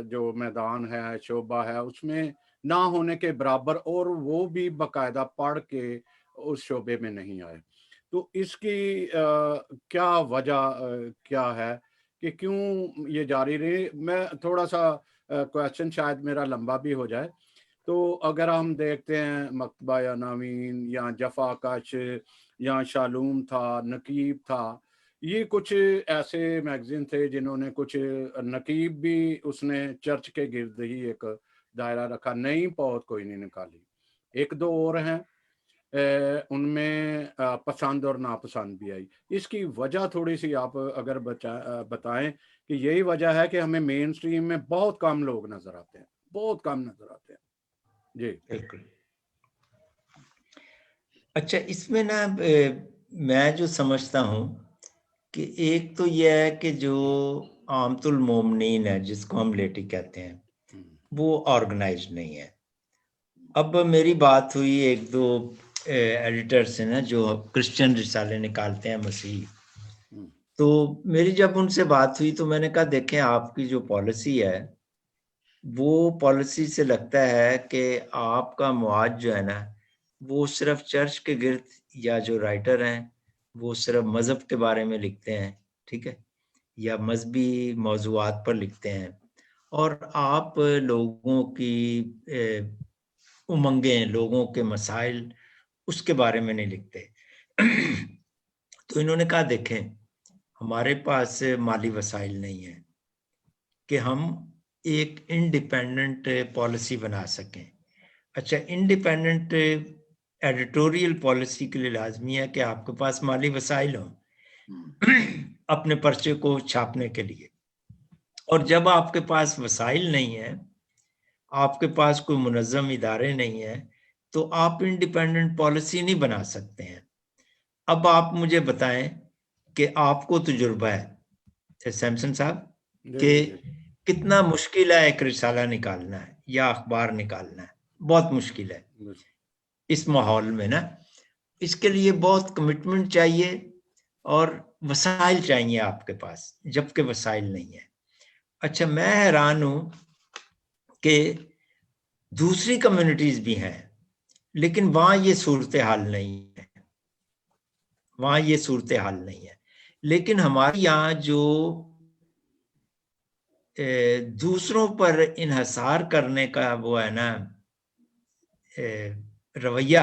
जो मैदान है, शोभा है, उसमें ना होने के बराबर, और वो भी बाकायदा पढ़ के उस शोबे में नहीं आए। तो इसकी क्या वजह क्या है कि क्यों ये जारी रही? मैं थोड़ा-सा क्वेश्चन शायद मेरा लंबा भी हो जाए। तो अगर हम देखते हैं मकतबा या नावीन या जफ़ाकश या शालूम था, नकीब था, ये कुछ ऐसे मैगज़ीन थे जिन्होंने कुछ, नकीब भी उसने चर्च के गिर्द ही एक दायरा रखा, नई पौध कोई नहीं निकाली। 1-2 और हैं, उनमें पसंद और नापसंद भी आई। इसकी वजह थोड़ी-सी आप अगर बताएँ कि यही वजह है कि हमें मेन स्ट्रीम में बहुत कम लोग नज़र आते हैं, बहुत कम नज़र आते हैं। जी। बिल्कुल। अच्छा, इसमें ना मैं जो समझता हूँ कि एक तो ये है कि जो आमतुल मोमिनीन है, जिसको हम लेटी कहते हैं, वो ऑर्गेनाइज्ड नहीं है। अब मेरी बात हुई 1-2 एडिटर से ना, जो क्रिश्चियन रिसाले निकालते हैं मसीह। तो मेरी जब उनसे बात हुई तो मैंने कहा, देखें आपकी जो पॉलिसी है, वो पॉलिसी से लगता है कि आपका मवाद जो है ना, वो सिर्फ चर्च के गिर्द, या जो राइटर हैं वो सिर्फ मज़हब के बारे में लिखते हैं, ठीक है? या मज़हबी मौज़ूआत पर लिखते हैं, और आप लोगों की उमंगें, लोगों के मसाइल, उसके बारे में नहीं लिखते। तो इन्होंने कहा, देखें हमारे पास माली वसाइल नहीं है कि हम एक इंडिपेंडेंट पॉलिसी बना सकें। अच्छा, इंडिपेंडेंट एडिटोरियल पॉलिसी के लिए लाजमी है कि आपके पास माली वसाइल हों अपने पर्चे को छापने के लिए। और जब आपके पास वसाइल नहीं है, आपके पास कोई मुनज़्ज़म इदारे नहीं है, तो आप इंडिपेंडेंट पॉलिसी नहीं बना सकते हैं। अब आप मुझे बताएं कि आपको तजुर्बा है सैमसन साहब, कि कितना मुश्किल है एक रिसाला निकालना है या अखबार निकालना है, बहुत मुश्किल है इस माहौल में ना। इसके लिए बहुत कमिटमेंट चाहिए और वसाइल चाहिए आपके पास, जबकि वसाइल नहीं है। अच्छा, मैं हैरान हूं कि दूसरी कम्युनिटीज भी हैं, लेकिन वहां ये सूरत हाल नहीं है, वहां ये सूरत हाल नहीं है। लेकिन हमारे यहाँ जो दूसरों पर इन्हसार करने का वो है ना रवैया,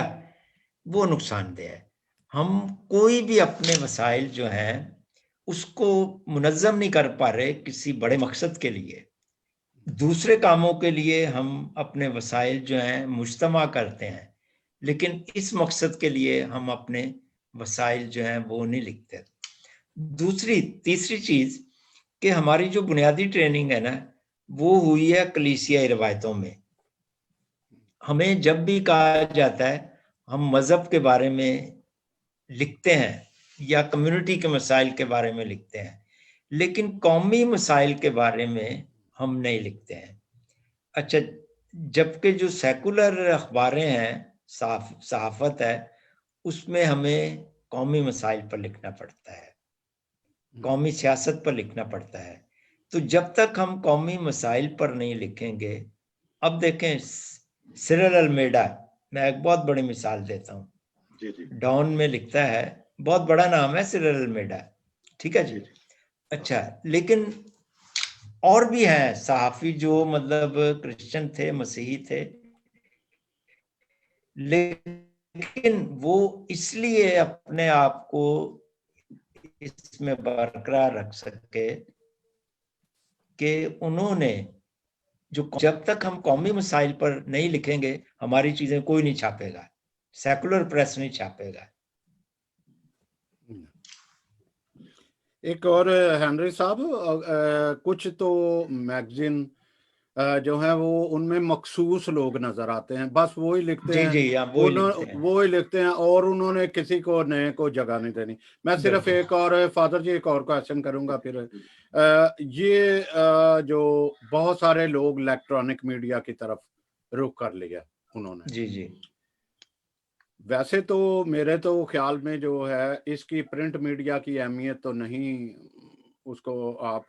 वो नुकसानदेह है। हम कोई भी अपने वसाइल जो हैं उसको मुनज़्ज़म नहीं कर पा रहे किसी बड़े मकसद के लिए। दूसरे कामों के लिए हम अपने वसाइल जो हैं मुज्तमा करते हैं, लेकिन इस मकसद के लिए हम अपने वसाइल जो हैं वो नहीं लिखते। तीसरी चीज कि हमारी जो बुनियादी ट्रेनिंग है ना, वो हुई है कलीसियाई रवायतों में। हमें जब भी कहा जाता है हम मजहब के बारे में लिखते हैं या कम्युनिटी के मसाइल के बारे में लिखते हैं, लेकिन कौमी मसाइल के बारे में हम नहीं लिखते हैं। अच्छा, जबकि जो सेकुलर अखबारें हैं, सहाफत है, उसमें हमें कौमी मसाइल पर लिखना पड़ता है, कौमी सियासत पर लिखना पड़ता है। तो जब तक हम कौमी मसाइल पर नहीं लिखेंगे, अब देखें सिरिल अल्मेडा, मैं एक बहुत बड़ी मिसाल देता हूँ, डॉन में लिखता है, बहुत बड़ा नाम है सिरिल अल्मेडा, ठीक है जी। अच्छा, लेकिन और भी हैं सहाफी जो मतलब क्रिश्चियन थे, मसीही थे, लेकिन वो इसलिए अपने आप को इसमें बरकरार रख सके कि उन्होंने जब तक हम कौमी मसाइल पर नहीं लिखेंगे, हमारी चीजें कोई नहीं छापेगा, सेकुलर प्रेस नहीं छापेगा। एक और हेनरी साहब, कुछ तो मैगजीन जो है वो उनमें मखसूस लोग नजर आते हैं, बस वो ही लिखते जी हैं, जी, आप वो ही लिखते हैं। वो ही लिखते हैं और उन्होंने किसी को नए को जगह नहीं देनी। मैं सिर्फ बिल्कुल। एक और फादर जी एक और क्वेश्चन करूंगा फिर। ये जो बहुत सारे लोग इलेक्ट्रॉनिक मीडिया की तरफ रुख कर लिया उन्होंने, जी जी। वैसे तो मेरे तो ख्याल में जो है इसकी प्रिंट मीडिया की अहमियत तो नहीं, उसको आप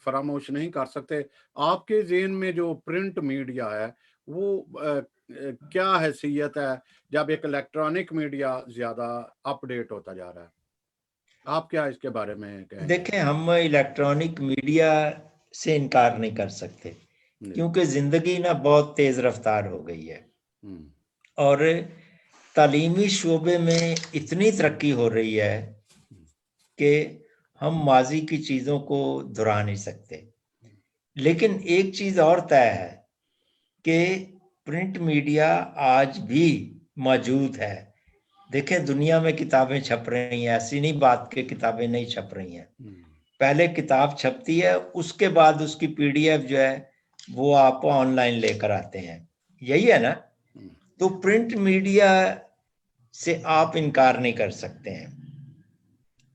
फरामोश नहीं कर सकते। आपके ज़हन में जो प्रिंट मीडिया है वो क्या हैसियत है जब एक इलेक्ट्रॉनिक मीडिया ज़्यादा अपडेट होता जा रहा है? आप क्या इसके बारे में कहेंगे? देखें, हम इलेक्ट्रॉनिक मीडिया से इनकार नहीं कर सकते, जी। क्योंकि जिंदगी ना बहुत तेज रफ्तार हो गई है हम्म, और तालीमी शोबे में इतनी तरक्की हो रही है कि हम माजी की चीज़ों को दोहरा नहीं सकते। लेकिन एक चीज़ और तय है कि प्रिंट मीडिया आज भी मौजूद है। देखें, दुनिया में किताबें छप रही हैं, ऐसी नहीं बात कि किताबें नहीं छप रही हैं। पहले किताब छपती है, उसके बाद उसकी पीडीएफ जो है वो आप ऑनलाइन लेकर आते हैं, यही है ना। तो प्रिंट मीडिया से आप इनकार नहीं कर सकते हैं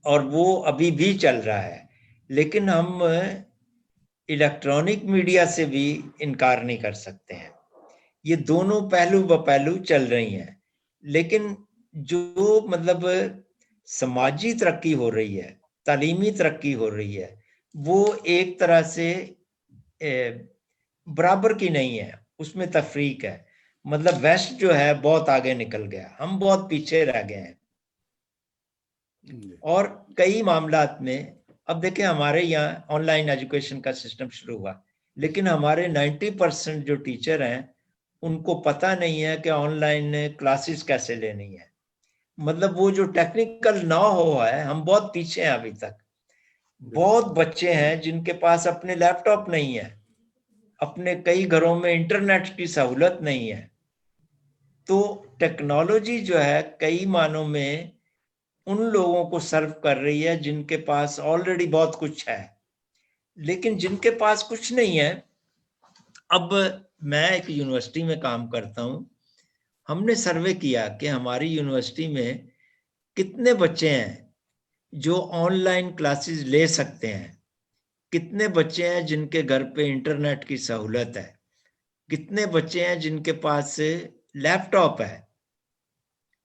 और वो अभी भी चल रहा है। लेकिन हम इलेक्ट्रॉनिक मीडिया से भी इनकार नहीं कर सकते हैं। ये दोनों पहलू ब पहलू चल रही हैं। लेकिन जो मतलब समाजी तरक्की हो रही है, तालीमी तरक्की हो रही है, वो एक तरह से बराबर की नहीं है, उसमें तफरीक है। मतलब वेस्ट जो है बहुत आगे निकल गया, हम बहुत पीछे रह गए हैं। और कई मामलात में अब देखें, हमारे यहाँ ऑनलाइन एजुकेशन का सिस्टम शुरू हुआ, लेकिन हमारे 90% जो टीचर हैं उनको पता नहीं है कि ऑनलाइन क्लासेस कैसे लेनी है। मतलब वो जो टेक्निकल ना हो है, हम बहुत पीछे हैं अभी तक। बहुत बच्चे हैं जिनके पास अपने लैपटॉप नहीं है, अपने कई घरों में इंटरनेट की सहूलत नहीं है। तो टेक्नोलॉजी जो है कई मानों में उन लोगों को सर्व कर रही है जिनके पास ऑलरेडी बहुत कुछ है। लेकिन जिनके पास कुछ नहीं है, अब मैं एक यूनिवर्सिटी में काम करता हूं, हमने सर्वे किया कि हमारी यूनिवर्सिटी में कितने बच्चे हैं जो ऑनलाइन क्लासेस ले सकते हैं, कितने बच्चे हैं जिनके घर पे इंटरनेट की सहूलत है, कितने बच्चे हैं जिनके पास लैपटॉप है।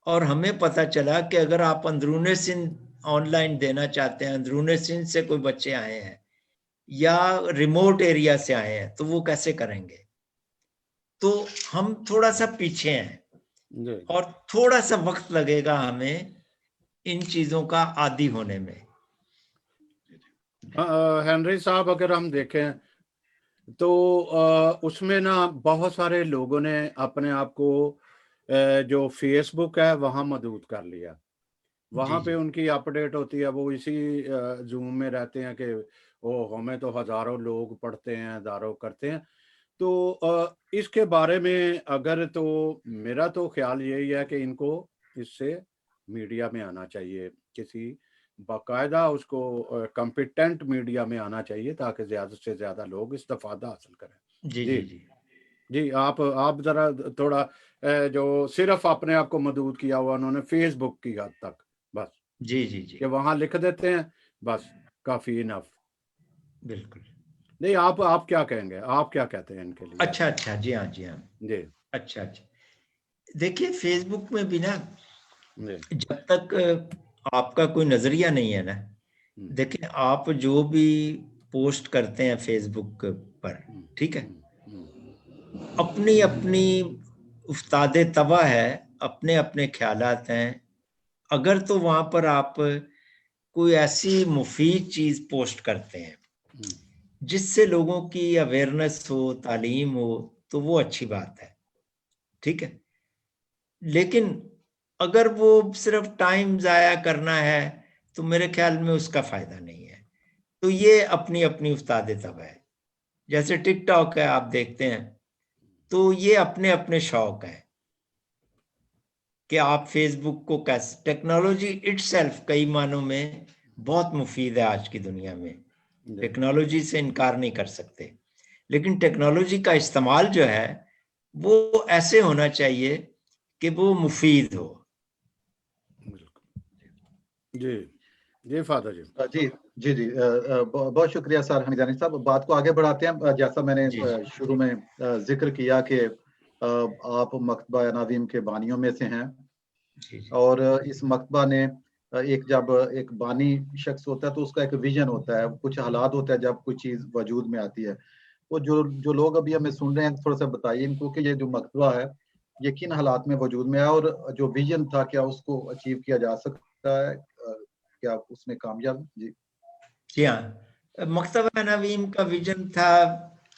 और हमें पता चला कि अगर आप अंदरूने सिंध ऑनलाइन देना चाहते हैं, अंदरूने सिंध से कोई बच्चे आए हैं या रिमोट एरिया से आए हैं, तो वो कैसे करेंगे। तो हम थोड़ा सा पीछे हैं और थोड़ा सा वक्त लगेगा हमें इन चीजों का आदी होने में। हेनरी साहब, अगर हम देखें तो उसमें ना बहुत सारे लोगों ने अपने आप को जो फेसबुक है वहाँ मदऊद कर लिया। वहाँ जी पे जी उनकी अपडेट होती है, वो इसी जूम में रहते हैं कि ओ हमें तो हजारों लोग पढ़ते हैं, हजारों करते हैं। तो इसके बारे में अगर तो मेरा तो ख्याल यही है कि इनको इससे मीडिया में आना चाहिए, किसी बाकायदा उसको कॉम्पिटेंट मीडिया में आना चाहिए ताकि ज़्यादा से ज़्यादा लोग इस्तेफादा हासिल करें। जी जी जी जी जी, आप ज़रा थोड़ा जो सिर्फ अपने आप को मदऊद किया हुआ उन्होंने फेसबुक की हद तक, बस जी जी जी कि वहाँ लिख देते हैं, बस काफ़ी इनफ। बिल्कुल। नहीं, आप क्या कहेंगे, आप क्या कहते हैं इनके लिए? अच्छा अच्छा, जी हाँ जी हाँ। जी अच्छा अच्छा, देखिए फेसबुक में भी ना, जी। जब तक आपका कोई नजरिया नहीं है ना, देखिए आप जो भी पोस्ट करते हैं फेसबुक पर, ठीक है, अपनी अपनी उस्ताद तवा है, अपने अपने ख्यालात हैं। अगर तो वहां पर आप कोई ऐसी मुफीद चीज पोस्ट करते हैं जिससे लोगों की अवेयरनेस हो, तालीम हो, तो वो अच्छी बात है, ठीक है। लेकिन अगर वो सिर्फ टाइम जाया करना है तो मेरे ख्याल में उसका फायदा नहीं है। तो ये अपनी अपनी उस्ताद तब है। जैसे टिकटॉक है, आप देखते हैं, तो ये अपने अपने शौक है कि आप फेसबुक को कैसे, टेक्नोलॉजी इटसेल्फ कई मानों में बहुत मुफीद है आज की दुनिया में, जी, टेक्नोलॉजी से इनकार नहीं कर सकते, लेकिन टेक्नोलॉजी का इस्तेमाल जो है वो ऐसे होना चाहिए कि वो मुफीद हो। बिल्कुल। जी, जी फादर जी। जी, जी, जी। बहुत शुक्रिया सर हमीदानी साहब। बात को आगे बढ़ाते हैं। जैसा मैंने जी जी शुरू में ज़िक्र किया कि आप मकतबा अनादीम के बानियों में से हैं जी जी और इस मकतबा ने जब एक बानी शख्स होता है तो उसका एक विज़न होता है, कुछ हालात होते हैं जब कोई चीज़ वजूद में आती है। तो जो जो लोग अभी हमें सुन रहे हैं, थोड़ा-सा बताइए इनको कि ये जो मकतबा है, ये किन हालात में वजूद में आया और जो विज़न था, क्या उसको अचीव किया जा सकता है? क्या उसमें कामयाब? जी। जी हाँ, मकतबा नवीम का विजन था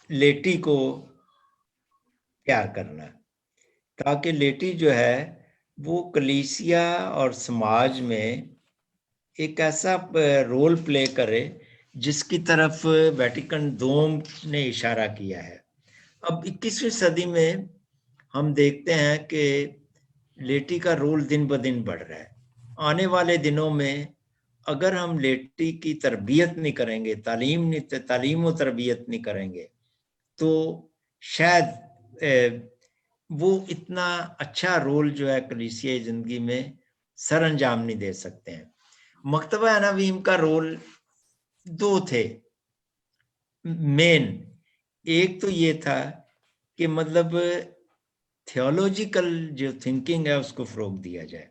लेटी को प्यार करना, ताकि लेटी जो है वो कलीसिया और समाज में एक ऐसा रोल प्ले करे जिसकी तरफ वेटिकन दोम ने इशारा किया है। अब 21वीं सदी में हम देखते हैं कि लेटी का रोल दिन ब दिन बढ़ रहा है। आने वाले दिनों में अगर हम लेटी की तरबियत नहीं करेंगे, तालीम और तरबियत नहीं करेंगे, तो शायद वो इतना अच्छा रोल जो है कलीसियाई जिंदगी में सर अंजाम नहीं दे सकते हैं। मकतबा नवीम का रोल दो थे मेन। एक तो ये था कि मतलब थियोलॉजिकल जो थिंकिंग है उसको फरोग दिया जाए,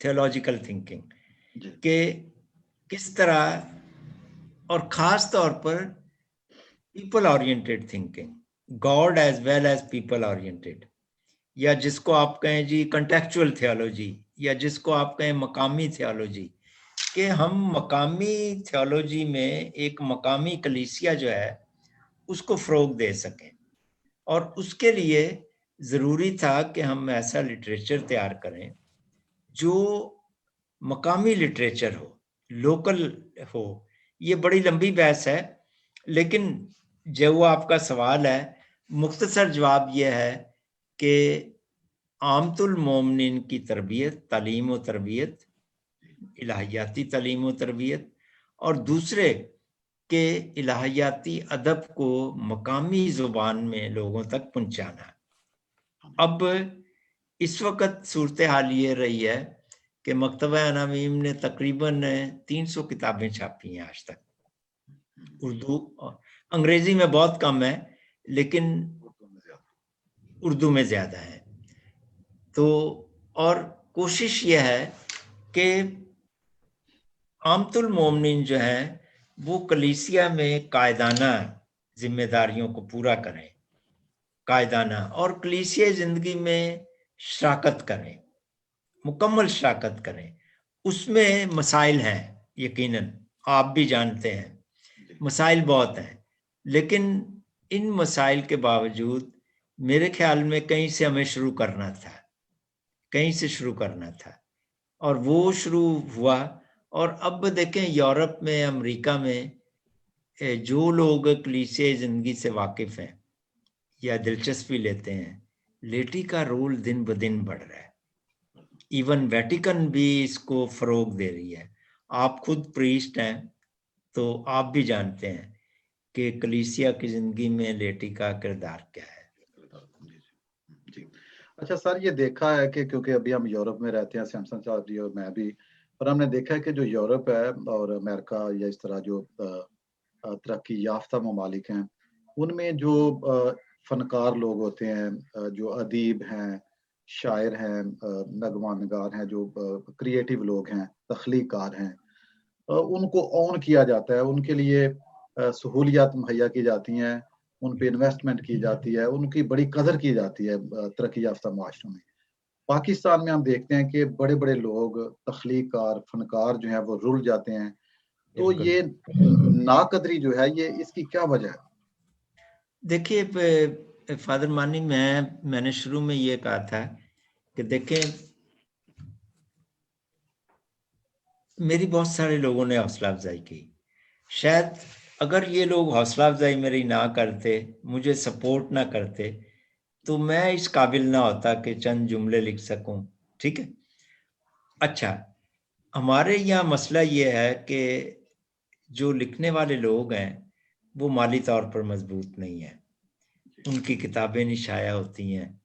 थियोलॉजिकल थिंकिंग जी। के किस तरह, और खास तौर पर people oriented thinking, God as well as people oriented, या जिसको आप कहें जी कंटेक्चुअल थियोलॉजी, या जिसको आप कहें मकामी थियोलॉजी, कि हम मकामी थियोलॉजी में एक मकामी कलीसिया जो है उसको फरोग दे सकें। और उसके लिए ज़रूरी था कि हम ऐसा लिटरेचर तैयार करें जो मकामी लिटरेचर हो, लोकल हो। ये बड़ी लंबी बहस है, लेकिन जो वो आपका सवाल है, मुख्तसर जवाब ये है कि आमतुल मोमिनीन की तरबियत, तालीम व तरबियत, इलाहियाती तालीम व तरबियत, और दूसरे के इलाहियाती अदब को मकामी ज़ुबान में लोगों तक पहुंचाना। अब इस वक्त सूरत हाल ये रही है कि मकतबा नवीम ने तकरीबन 300 किताबें छापी हैं आज तक। उर्दू, अंग्रेजी में बहुत कम है, लेकिन उर्दू में ज़्यादा है। तो और कोशिश यह है कि आमतुल मोमिनीन जो है वो कलीसिया में कायदाना जिम्मेदारियों को पूरा करें, कायदाना, और कलीसिया ज़िंदगी में शराकत करें, मुकम्मल शराकत करें। उसमें मसाइल हैं, यकीनन आप भी जानते हैं मसाइल बहुत हैं, लेकिन इन मसाइल के बावजूद मेरे ख्याल में कहीं से हमें शुरू करना था, कहीं से शुरू करना था, और वो शुरू हुआ। और अब देखें यूरोप में, अमेरिका में जो लोग कलीसियाई ज़िंदगी से वाकिफ़ हैं या दिलचस्पी लेते हैं, लेटी का रोल दिन ब दिन बढ़ रहा है। इवन वेटिकन भी इसको फरोग दे रही है। आप खुद प्रीस्ट हैं तो आप भी जानते हैं कि कलीसिया की जिंदगी में लेटी का किरदार क्या है। जी। अच्छा सर, ये देखा है कि क्योंकि अभी हम यूरोप में रहते हैं, सैमसन साहब जी और मैं भी, और हमने देखा है कि जो यूरोप है और अमेरिका या इस तरह जो तरक्की याफ्ता ममालिक हैं, उनमें जो फनकार लोग होते हैं, जो अदीब हैं, शायर हैं, नगमा नगार हैं, जो क्रिएटिव लोग हैं, तख्लीकार हैं, उनको ऑन किया जाता है, उनके लिए सहूलियात मुहैया की जाती हैं, उन पे इन्वेस्टमेंट की जाती है, उनकी बड़ी कदर की जाती है तरक्की याफ्ता मुआशरों में। पाकिस्तान में हम देखते हैं कि बड़े-बड़े लोग, तख्लीकार, फनकार जो हैं वो रुल जाते हैं। तो बिल्कुल। ये नाकदरी जो है, ये इसकी क्या वजह है? देखिए फादर मानी, मैंने शुरू में ये कहा था कि देखें, मेरी बहुत सारे लोगों ने हौसला अफजाई की। शायद अगर ये लोग हौसला अफजाई मेरी ना करते, मुझे सपोर्ट ना करते, तो मैं इस काबिल ना होता कि चंद जुमले लिख सकूं। ठीक है, अच्छा, हमारे यहाँ मसला ये है कि जो लिखने वाले लोग हैं वो माली तौर पर मजबूत नहीं है, उनकी किताबें नहीं शाया होती हैं।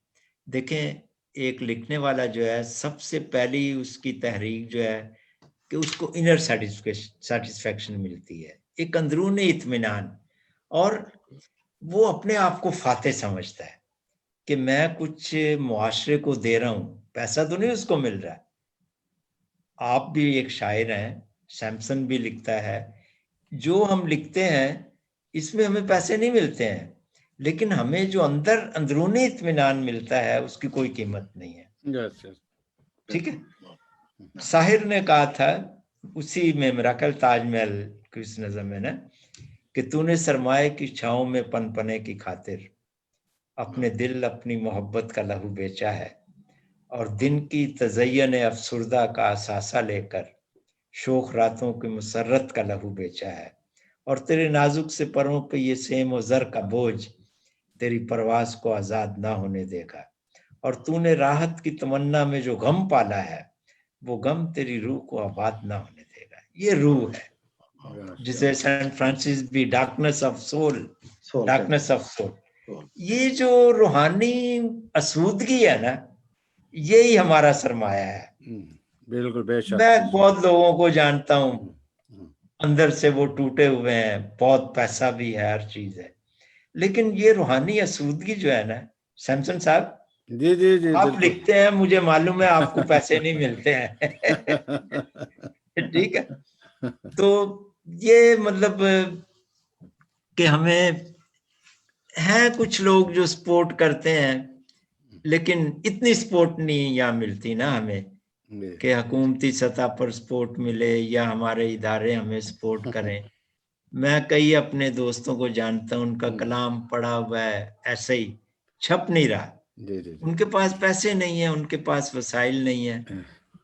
देखें, एक लिखने वाला जो है सबसे पहली उसकी तहरीक जो है कि उसको इनर सेटिस्फेक्शन मिलती है, एक अंदरूनी इत्मीनान, और वो अपने आप को फातेह समझता है कि मैं कुछ मुआशरे को दे रहा हूं, पैसा तो नहीं उसको मिल रहा है। आप भी एक शायर हैं, सैमसन भी लिखता है, जो हम लिखते हैं इसमें हमें पैसे नहीं मिलते हैं, लेकिन हमें जो अंदर अंदरूनी इत्मीनान मिलता है उसकी कोई कीमत नहीं है। यस यस, ठीक है। साहिर ने कहा था उसी में, मेरा ख्याल ताजमहल की उस नज़म में ना, कि तूने सरमाए की छाँव में पनपने की खातिर अपने दिल अपनी मोहब्बत का लहू बेचा है, और दिन की तज़य्युन अफसुर्दा का असासा लेकर शोख रातों की मुसर्रत का लहू बेचा है, और तेरे नाजुक से परों पे ये सेम और जर का बोझ तेरी परवाज को आजाद ना होने देगा, और तूने राहत की तमन्ना में जो गम पाला है वो गम तेरी रूह को आबाद ना होने देगा। ये रूह है जिसे सेंट फ्रांसिस भी darkness of soul, darkness of soul, ये जो रूहानी आसूदगी है ना, यही हमारा सरमाया है। बिल्कुल बेशक। मैं बहुत लोगों को जानता हूँ अंदर से वो टूटे हुए हैं, बहुत पैसा भी है, हर चीज है, लेकिन ये रूहानी आसूदगी जो है ना, सैमसन साहब, जी जी जी, आप लिखते हैं, मुझे मालूम है आपको पैसे नहीं मिलते हैं। ठीक है, तो ये मतलब कि हमें है कुछ लोग जो सपोर्ट करते हैं, लेकिन इतनी सपोर्ट नहीं यहाँ मिलती ना हमें कि हुकूमती सतह पर सपोर्ट मिले या हमारे इदारे हमें सपोर्ट करें। मैं कई अपने दोस्तों को जानता हूं, उनका कलाम पढ़ा हुआ है ऐसे ही छप नहीं रहा, उनके पास पैसे नहीं है, उनके पास वसाइल नहीं है,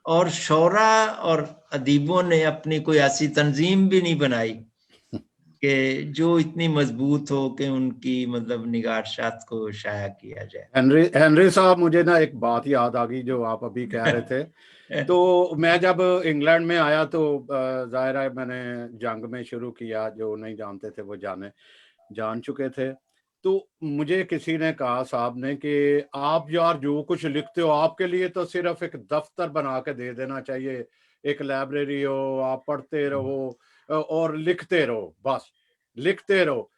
और शौरा और अदीबों ने अपनी कोई ऐसी तंजीम भी नहीं बनाई कि जो इतनी मजबूत हो कि उनकी मतलब निगारशात को शाया किया जाए। हेनरी साहब, मुझे ना एक बात याद आ गई जो आप अभी कह रहे थे। तो मैं जब इंग्लैंड में आया तो जाहिर है मैंने जंग में शुरू किया, जो नहीं जानते थे वो जान चुके थे। तो मुझे किसी ने कहा, साहब ने, कि आप यार जो कुछ लिखते हो आपके लिए तो सिर्फ एक दफ्तर बना के दे देना चाहिए, एक लाइब्रेरी हो, आप पढ़ते रहो और लिखते रहो, बस लिखते रहो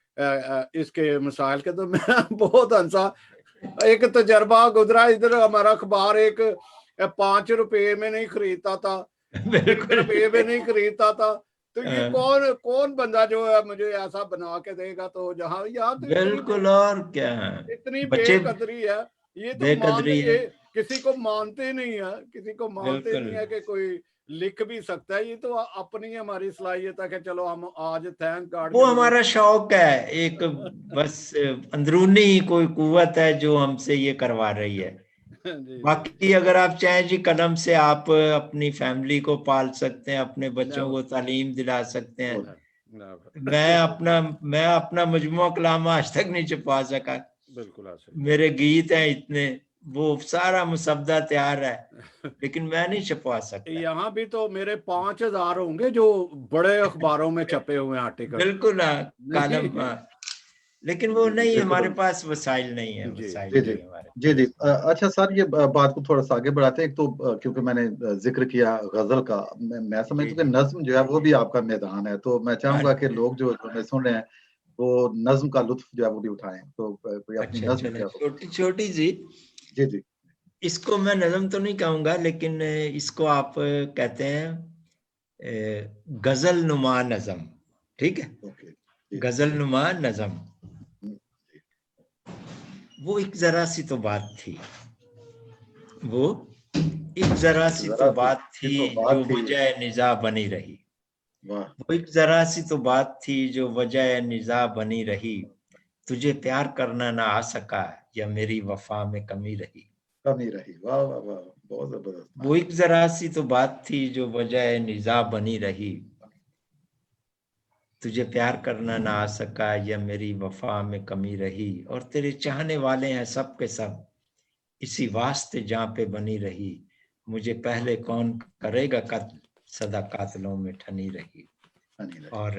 इसके मसाइल के। तो मैं बहुत हंसा। एक तजर्बा गुजरा, इधर हमारा अखबार एक 5 रुपए में नहीं खरीदता था, 1 रुपए में नहीं खरीदता था। तो ये कौन बंदा जो है मुझे ऐसा बना के देगा, तो जहाँ यहाँ तो बिल्कुल, और क्या, इतनी बच्चे बेकदरी है, ये तो बेकदरी है, किसी को मानते नहीं है, किसी को मानते नहीं है कि कोई लिख भी सकता है। ये तो अपनी हमारी सलाहियत है कि चलो हम आज थैंक गॉड, वो हमारा शौक है, एक बस अंदरूनी कोई कुव्वत है जो हमसे ये करवा रही है। बाकी अगर आप चाहें जी, कलम से आप अपनी फैमिली को पाल सकते हैं, अपने बच्चों को तालीम दिला सकते हैं। मैं अपना मजमुआ कलाम आज तक नहीं छुपा सका। बिल्कुल, मेरे गीत हैं इतने, वो सारा मुसब्दा तैयार है, लेकिन मैं नहीं छपवा सकता। यहाँ भी तो मेरे 5000 होंगे जो बड़े अखबारों में छपे हुए आर्टिकल। बिल्कुल, कॉलम, लेकिन वो नहीं, हमारे पास वसाइल नहीं है, वसाइल जी नहीं जी हमारे। जी जी। अच्छा सर, ये बात को थोड़ा सा आगे बढ़ाते हैं। एक तो क्योंकि मैंने जिक्र किया गजल का, मैं समझता हूँ कि नज्म जो है वो भी आपका मैदान है, तो मैं चाहूंगा कि लोग जो हमें सुन रहे हैं वो नज्म का लुत्फ जो है वो भी उठाएं। तो कोई अपनी नज्म क्या हो? छोटी छोटी सी, जी जी। इसको मैं नज्म तो नहीं कहूंगा, लेकिन इसको आप कहते हैं गजल नुमा नज्म। ठीक है, गजल नुमा नज्म। वो एक जरा सी तो बात थी, वो एक जरा सी तो बात थी जो वजह निजा बनी रही। वो एक जरा सी तो बात थी जो वजह निजा बनी रही, तुझे प्यार करना ना आ सका या मेरी वफा में कमी रही। वाह वाह वाह, बहुत जबरदस्त। वो एक जरा सी तो बात थी जो वजह निजा बनी रही, तुझे प्यार करना ना आ सका या मेरी वफा में कमी रही, और तेरे चाहने वाले हैं सब के सब इसी वास्ते जहाँ पे बनी रही, मुझे पहले कौन करेगा कत्ल सदा कातलों में ठनी रही। चलें, और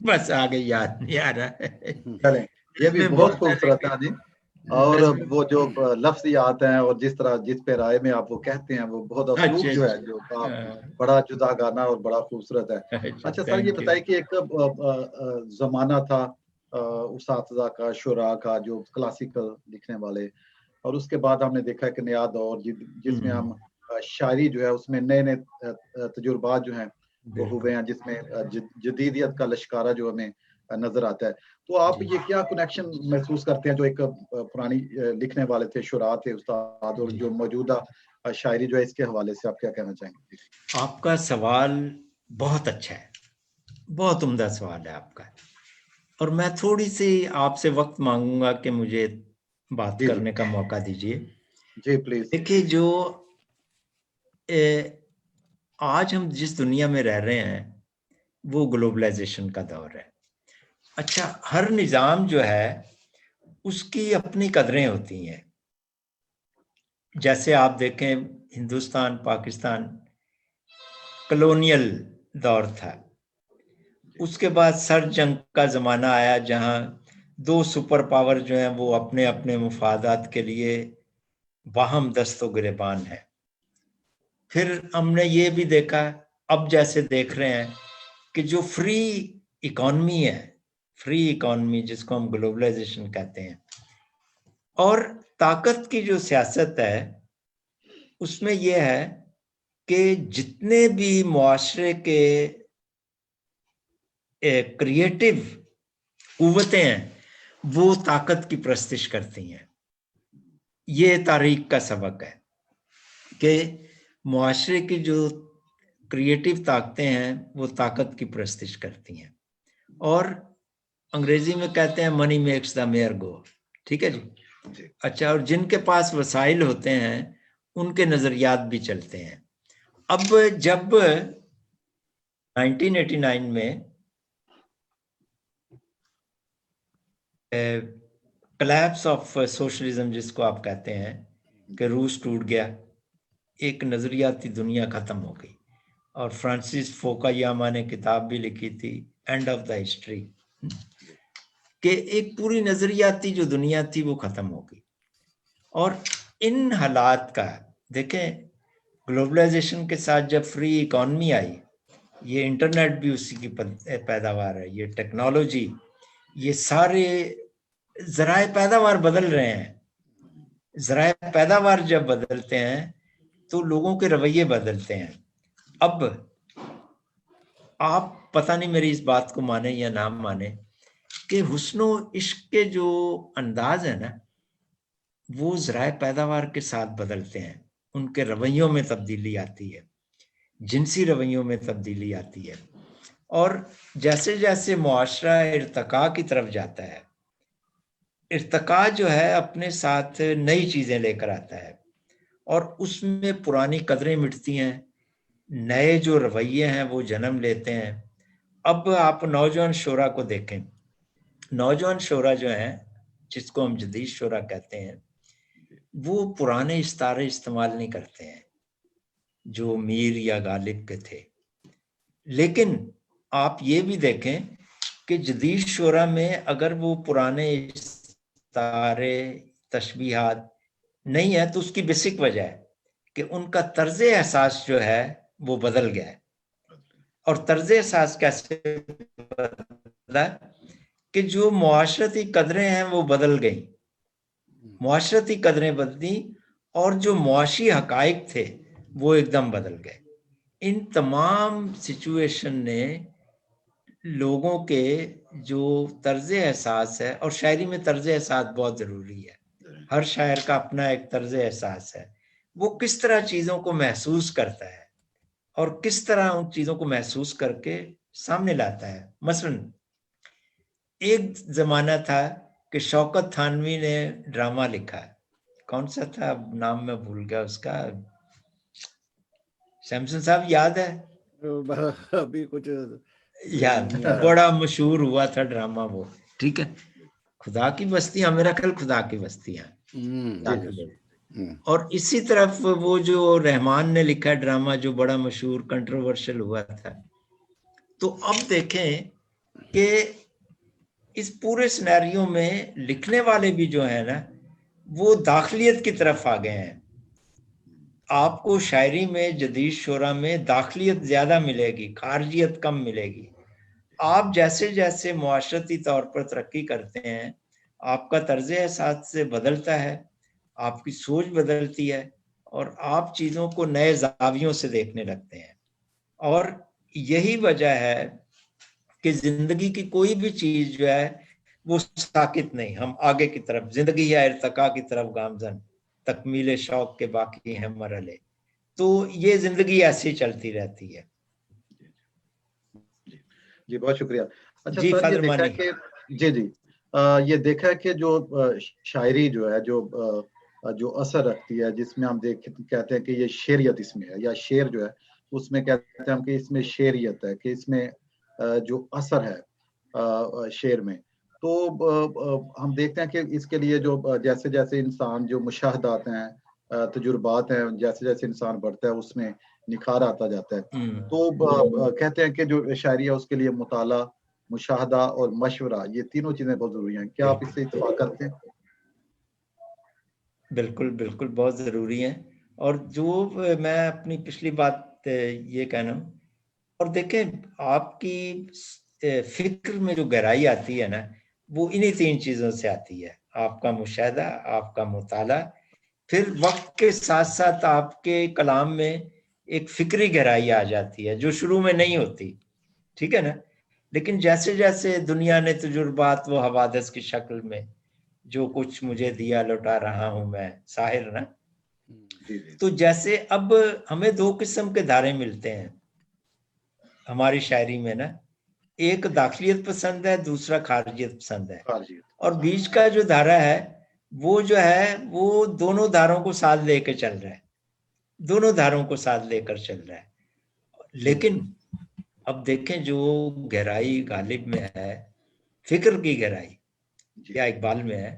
बस आगे याद नहीं आ रहा है। ये भी इसमें बहुत बहुत खूबसूरत है जी। और नज़्म- वो जो लफ्ज याद हैं और जिस तरह जिस पे राय में आप वो कहते हैं, वो बहुत अस्लूब जो है, जो आप बड़ा जुदा गाना और बड़ा खूबसूरत है। अच्छा सर, ये थैंक यू। बताइए कि एक जमाना था उस्तादा का, शुरा का, जो क्लासिकल लिखने वाले, और उसके बाद हमने देखा कि नया दौर जिसमें हम शायरी जो है उसमें नए नए तजुर्बात जो हैं वो हुए हैं, जिसमें जदीदियत का लश्कारा जो हमें नजर आता है। तो आप ये क्या कनेक्शन महसूस करते हैं, जो एक पुरानी लिखने वाले थे, शुरा थे, उस्ताद, और जो मौजूदा शायरी जो है, इसके हवाले से आप क्या कहना चाहेंगे? आपका सवाल बहुत अच्छा है, बहुत उम्दा सवाल है आपका, और मैं थोड़ी सी आपसे वक्त मांगूंगा कि मुझे बात जी करने का मौका दीजिए। जी प्लीज। देखिए, जो आज हम जिस दुनिया में रह रहे हैं वो ग्लोबलाइजेशन का दौर है। अच्छा, हर निज़ाम जो है उसकी अपनी कदरें होती हैं। जैसे आप देखें, हिंदुस्तान पाकिस्तान कॉलोनियल दौर था, उसके बाद सर्द जंग का ज़माना आया जहां दो सुपर पावर जो हैं वो अपने अपने मुफादात के लिए बाहम दस्तो गिरेबान है। फिर हमने ये भी देखा, अब जैसे देख रहे हैं कि जो फ्री इकॉनमी है, फ्री इकॉनमी जिसको हम ग्लोबलाइजेशन कहते हैं, और ताकत की जो सियासत है उसमें यह है कि जितने भी मुआशरे के क्रिएटिव कुव्वतें हैं वो ताकत की प्रस्तिश करती हैं। ये तारीख का सबक है कि मुआशरे की जो क्रिएटिव ताकतें हैं वो ताकत की प्रस्तिश करती हैं, और अंग्रेजी में कहते हैं मनी मेक्स द मेयर गो। ठीक है जी। अच्छा, और जिनके पास वसाइल होते हैं उनके नजरियात भी चलते हैं। अब जब 1989 में collapse ऑफ सोशलिज्म जिसको आप कहते हैं कि रूस टूट गया, एक नजरियाती दुनिया खत्म हो गई, और फ्रांसिस फोकायामा ने किताब भी लिखी थी, एंड ऑफ द हिस्ट्री, कि एक पूरी नजरियाती जो दुनिया थी वो खत्म हो गई। और इन हालात का देखें, ग्लोबलाइजेशन के साथ जब फ्री इकॉनमी आई, ये इंटरनेट भी उसी की पैदावार है, ये टेक्नोलॉजी, ये सारे ज़राए पैदावार बदल रहे हैं। ज़राए पैदावार जब बदलते हैं तो लोगों के रवैये बदलते हैं। अब आप पता नहीं मेरी इस बात को माने या ना माने कि हुस्नो इश्क के जो अंदाज है ना, वो ज़राए पैदावार के साथ बदलते हैं। उनके रवैयों में तब्दीली आती है, जिनसी रवैयों में तब्दीली आती है, और जैसे जैसे मुआशरा इर्तका की तरफ जाता है, इर्तका जो है अपने साथ नई चीज़ें लेकर आता है, और उसमें पुरानी कदरें मिटती हैं, नए जो रवैये हैं वो जन्म लेते हैं। अब आप नौजवान शोरा को देखें, नौजवान शोरा जो है जिसको हम जदीद शोरा कहते हैं, वो पुराने इस्तारे इस्तेमाल नहीं करते हैं जो मीर या गालिब के थे। लेकिन आप ये भी देखें कि जदीद शोरा में अगर वो पुराने इस्तारे तशबीहात नहीं है तो उसकी बेसिक वजह है कि उनका तर्ज एहसास जो है वो बदल गया है। और तर्ज एहसास कैसे बदला कि जो मुआशरती कदरें हैं वो बदल गई, मुआशरती कदरें बदली, और जो मुआशी हकाइक थे वो एकदम बदल गए। इन तमाम सिचुएशन ने लोगों के जो तर्ज एहसास है, और शायरी में तर्ज एहसास बहुत ज़रूरी है, हर शायर का अपना एक तर्ज एहसास है, वो किस तरह चीज़ों को महसूस करता है और किस तरह उन चीज़ों को महसूस करके सामने लाता है। मसलन एक ज़माना था कि शौकत थानवी ने ड्रामा लिखा, कौन सा था नाम मैं भूल गया उसका, सैमसन साहब याद है? अभी कुछ याद, बड़ा मशहूर हुआ था ड्रामा वो। ठीक है, खुदा की बस्तियां, मेरा ख्याल खुदा की बस्तियां। और इसी तरफ वो जो रहमान ने लिखा ड्रामा जो बड़ा मशहूर कंट्रोवर्शियल हुआ था, तो अब देखें कि इस पूरे सिनेरियो में लिखने वाले भी जो है ना वो दाखिलियत की तरफ आ गए हैं। आपको शायरी में, जदीद शुरा में दाखिलियत ज्यादा मिलेगी, खारजियत कम मिलेगी। आप जैसे जैसे मुआशरती तौर पर तरक्की करते हैं, आपका तर्ज एहसास से बदलता है, आपकी सोच बदलती है और आप चीज़ों को नए जावियों से देखने लगते हैं। और यही वजह है कि जिंदगी की कोई भी चीज जो है वो साकित नहीं, हम आगे की तरफ, जिंदगी या इर्तका की तरफ गामजन, तकमील शौक के बाकी हैं मरहले। तो ये जिंदगी ऐसी चलती रहती है। जी बहुत शुक्रिया। अच्छा जी सर, ये देखा है फरमानी। कि जी जी ये देखा है कि जो शायरी जो है जो असर रखती है, जिसमें हम कहते हैं कि ये शेरियत इसमें है, या शेर जो है उसमें कहते हैं हम कि इसमें शेरियत है, कि इसमें जो असर है शेर में, तो हम देखते हैं कि इसके लिए जो जैसे जैसे इंसान जो मुशाहदात हैं, तजुर्बात हैं, जैसे जैसे इंसान बढ़ता है उसमें निखार आता जाता है। तो कहते हैं कि जो शायरी है उसके लिए मुताला, मुशाहदा और मशवरा, ये तीनों चीजें बहुत जरूरी हैं। क्या आप इससे इत्तेफाक करते हैं? बिल्कुल बिल्कुल, बहुत ज़रूरी है। और जो मैं अपनी पिछली बात ये कहना हूँ, और देखें आपकी फिक्र में जो गहराई आती है ना वो इन्हीं तीन चीज़ों से आती है, आपका मुशाहदा, आपका मुताला, फिर वक्त के साथ साथ आपके कलाम में एक फिक्री गहराई आ जाती है जो शुरू में नहीं होती, ठीक है ना। लेकिन जैसे जैसे दुनिया ने तजुर्बात वो हवादस की शक्ल में जो कुछ मुझे दिया लौटा रहा हूं मैं, साहिर ना, जी जी तो जैसे अब हमें दो किस्म के धारे मिलते हैं हमारी शायरी में ना, एक दाखिलियत पसंद है, दूसरा खारिजियत पसंद है। खारजी। और बीच का जो धारा है वो जो है वो दोनों धारों को साथ लेकर चल रहा है, दोनों धारों को साथ लेकर चल रहा है। लेकिन अब देखें जो गहराई गालिब में है, फिक्र की गहराई जी या इकबाल में है,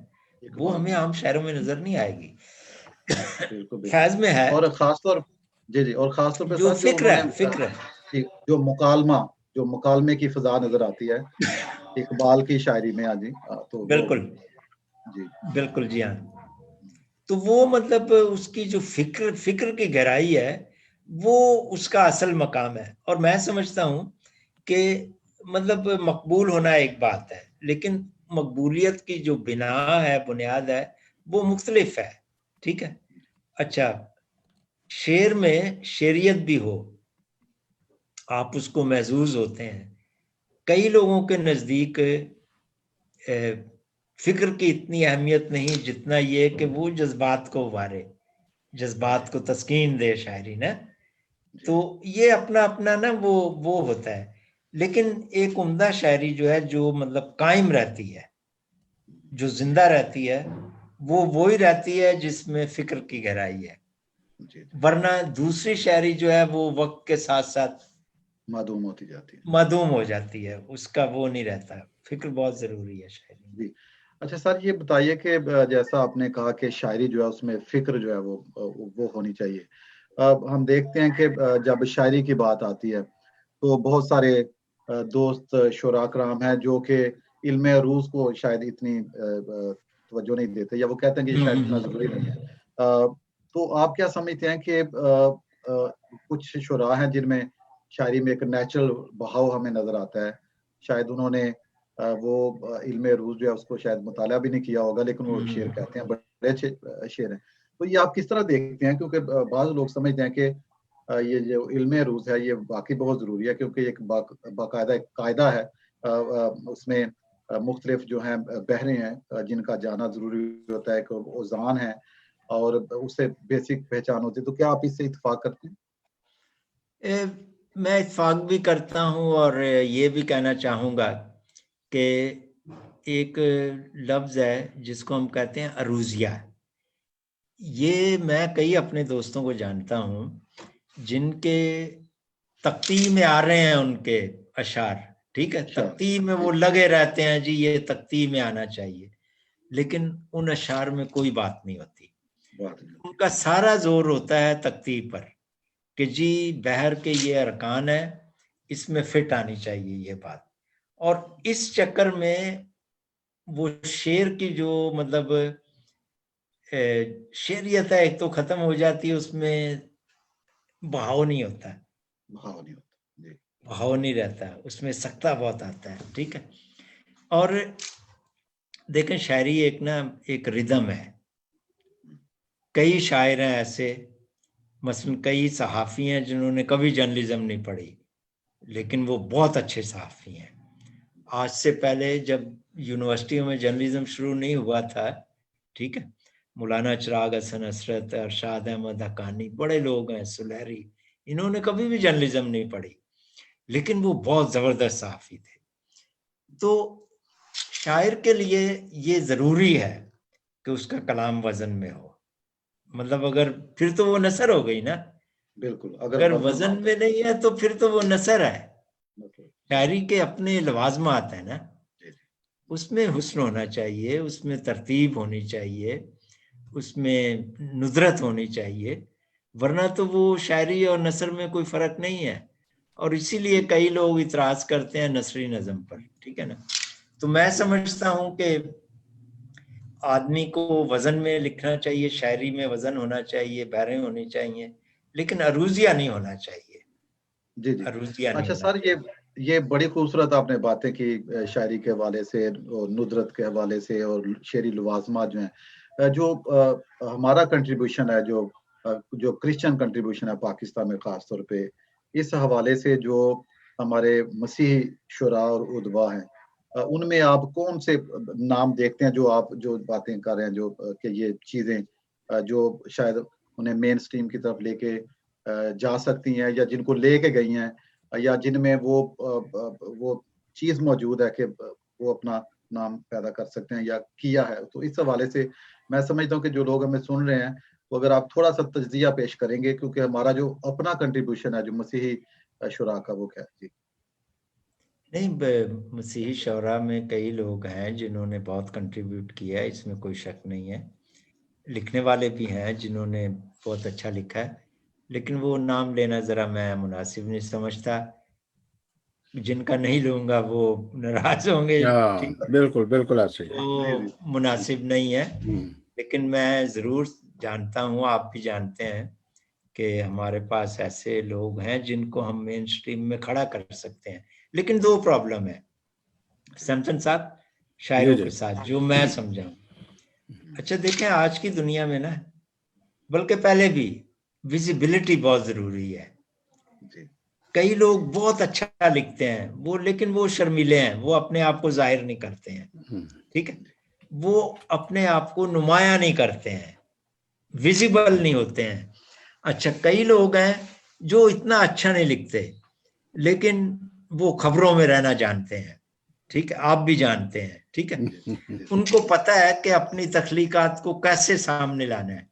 वो इकबाल हमें में। आम शायरों में नजर नहीं आएगी। बिल्कुल बिल्कुल। फैज में है और खासतौर जी जी और खासतौर पे जो सर जो फिक्र उन्होंने है, फिक्र है। जो मुकालमे की फिजा नजर आती है इकबाल की शायरी में आज, तो वो बिल्कुल जी बिल्कुल, जी हाँ। तो वो मतलब उसकी जो फिक्र की गहराई है वो उसका असल मकाम है। और मैं समझता हूं कि मतलब मकबूल होना एक बात है, लेकिन मकबूलियत की जो बिना है, बुनियाद है, वो मुख्तलिफ है, ठीक है। अच्छा, शेर में शेरियत भी हो, आप उसको महसूस होते हैं। कई लोगों के नज़दीक फिक्र की इतनी अहमियत नहीं जितना ये कि वो जज्बात को उभारे, जज्बात को तस्कीन दे शायरी ना। तो ये अपना अपना ना वो होता है। लेकिन एक उम्दा शायरी जो है जो मतलब कायम रहती है, जो जिंदा रहती है, वो ही रहती है जिसमें फिक्र की गहराई है। जी वरना दूसरी शायरी जो है वो वक्त के साथ साथ मादूम होती जाती है। मादूम हो जाती है, उसका वो नहीं रहता। फिक्र बहुत जरूरी है शायरी में। जी अच्छा सर, ये बताइए कि जैसा आपने कहा कि शायरी जो है उसमें फिक्र जो है वो होनी चाहिए। अब हम देखते हैं कि जब शायरी की बात आती है तो बहुत सारे दोस्त शुरा कराम हैं जो कि इल्म अरूज को शायद इतनी तवज्जो नहीं देते, या वो कहते हैं कि ये शायद इतना जरूरी नहीं है। तो आप क्या समझते हैं कि कुछ शुरा हैं जिनमें शायरी में एक नेचुरल बहाव हमें नजर आता है, शायद उन्होंने वो इल्म अरूज जो है उसको शायद मुताला भी नहीं किया होगा, लेकिन वो शेर कहते हैं, बड़े अच्छे शेर हैं। तो ये आप किस तरह देखते हैं? क्योंकि बाज़ लोग समझते हैं कि ये जो इल्म अरूज है ये वाकई बहुत ज़रूरी है, क्योंकि एक बाकायदा एक कायदा है, उसमें मुख्तलिफ जो हैं बहरें हैं जिनका जाना ज़रूरी होता है, एक औज़ान है और उससे बेसिक पहचान होती है। तो क्या आप इससे इत्तेफाक करते हैं? मैं इत्तेफाक भी करता हूँ और ये भी कहना चाहूँगा कि एक लफ्ज़ है जिसको हम कहते हैं अरूजिया। ये मैं कई अपने दोस्तों को जानता हूँ जिनके तख्ती में आ रहे हैं उनके अशार, ठीक है, अच्छा तख्ती में वो लगे रहते हैं, जी ये तख्ती में आना चाहिए, लेकिन उन अशार में कोई बात नहीं होती। बहुत ही। उनका सारा जोर होता है तख्ती पर कि जी बहर के ये अरकान है, इसमें फिट आनी चाहिए ये बात। और इस चक्कर में वो शेर की जो मतलब शेरियत है एक तो खत्म हो जाती है, उसमें बहाव नहीं होता है, भाव नहीं होता जी। भाव नहीं रहता है, उसमें सख्ता बहुत आता है। ठीक है। और देखें शायरी एक ना एक रिदम है। कई शायर हैं ऐसे, मसलन कई सहाफ़ी हैं जिन्होंने कभी जर्नलिज्म नहीं पढ़ी, लेकिन वो बहुत अच्छे सहाफ़ी हैं। आज से पहले जब यूनिवर्सिटियों में जर्नलिज्म शुरू नहीं हुआ था, ठीक है, मौलाना चिराग हसन हसरत, अरशाद अहमद हकानी, बड़े लोग हैं, सुलहरी, इन्होंने कभी भी जर्नलिज्म नहीं पढ़ी, लेकिन वो बहुत ज़बरदस्त सहाफ़ी थे। तो शायर के लिए ये ज़रूरी है कि उसका कलाम वज़न में हो। मतलब अगर फिर तो वो नसर हो गई ना, बिल्कुल। अगर वज़न में नहीं है तो फिर तो वो नसर है। मतलब शायरी के अपने लवाजमात है ना, जी, जी। उसमें हुस्न होना चाहिए, उसमें तरतीब होनी चाहिए, उसमें नुदरत होनी चाहिए, वरना तो वो शायरी और नसर में कोई फर्क नहीं है। और इसीलिए कई लोग इतराज करते हैं नसरी नज़म पर। ठीक है ना। तो मैं समझता हूं कि आदमी को वजन में लिखना चाहिए, शायरी में वजन होना चाहिए, बहरें होनी चाहिए, लेकिन अरूजिया नहीं होना चाहिए। जी, जी। अरूजिया नहीं अच्छा होना सर, चाहिए। ये बड़ी खूबसूरत आपने बातें की शायरी के हवाले से और नुदरत के हवाले से और शेरी लवाज़मात जो हैं। जो हमारा कंट्रीब्यूशन है, जो क्रिश्चियन कंट्रीब्यूशन है पाकिस्तान में ख़ास तौर पे, इस हवाले से जो हमारे मसीही शुरा और उदवा हैं, उनमें आप कौन से नाम देखते हैं जो आप जो बातें कर रहे हैं, जो कि ये चीज़ें जो शायद उन्हें मेन स्ट्रीम की तरफ लेके जा सकती हैं, या जिनको लेके गई हैं, या जिनमें वो चीज़ मौजूद है कि वो अपना नाम पैदा कर सकते हैं या किया है। तो इस हवाले से मैं समझता हूँ कि जो लोग हमें सुन रहे हैं, तो अगर आप थोड़ा-सा तज्ज़िया पेश करेंगे, क्योंकि हमारा जो अपना कंट्रीब्यूशन है, जो मसीही शुरा का, वो क्या है? जी। नहीं, मसीही शौरा में कई लोग हैं जिन्होंने बहुत कंट्रीब्यूट किया है, इसमें कोई शक नहीं है। लिखने वाले भी हैं जिन्होंने बहुत अच्छा लिखा है, लेकिन वो नाम लेना ज़रा मैं मुनासिब नहीं समझता। जिनका नहीं लूँगा वो नाराज़ होंगे। ठीक है। बिल्कुल बिल्कुल ऐसे ही है। जी, जी। वो मुनासिब नहीं है। हम्म, लेकिन मैं ज़रूर जानता हूँ, आप भी जानते हैं कि हमारे पास ऐसे लोग हैं जिनको हम मेन स्ट्रीम में खड़ा कर सकते हैं। लेकिन दो प्रॉब्लम है सैमसन साहब जी शायरों जी। के साथ, जो मैं समझा हूँ। अच्छा देखें, आज की दुनिया में ना, बल्कि पहले भी, विजिबिलिटी बहुत ज़रूरी है। जी। कई लोग बहुत अच्छा लिखते हैं वो, लेकिन वो शर्मीले हैं, वो अपने आप को जाहिर नहीं करते हैं। हम्म, ठीक है। वो अपने आप को नुमाया नहीं करते हैं, विजिबल नहीं होते हैं। अच्छा, कई लोग हैं जो इतना अच्छा नहीं लिखते, लेकिन वो खबरों में रहना जानते हैं। ठीक है, आप भी जानते हैं। ठीक है। जी, जी। उनको पता है कि अपनी तख्लीकात को कैसे सामने लाना है।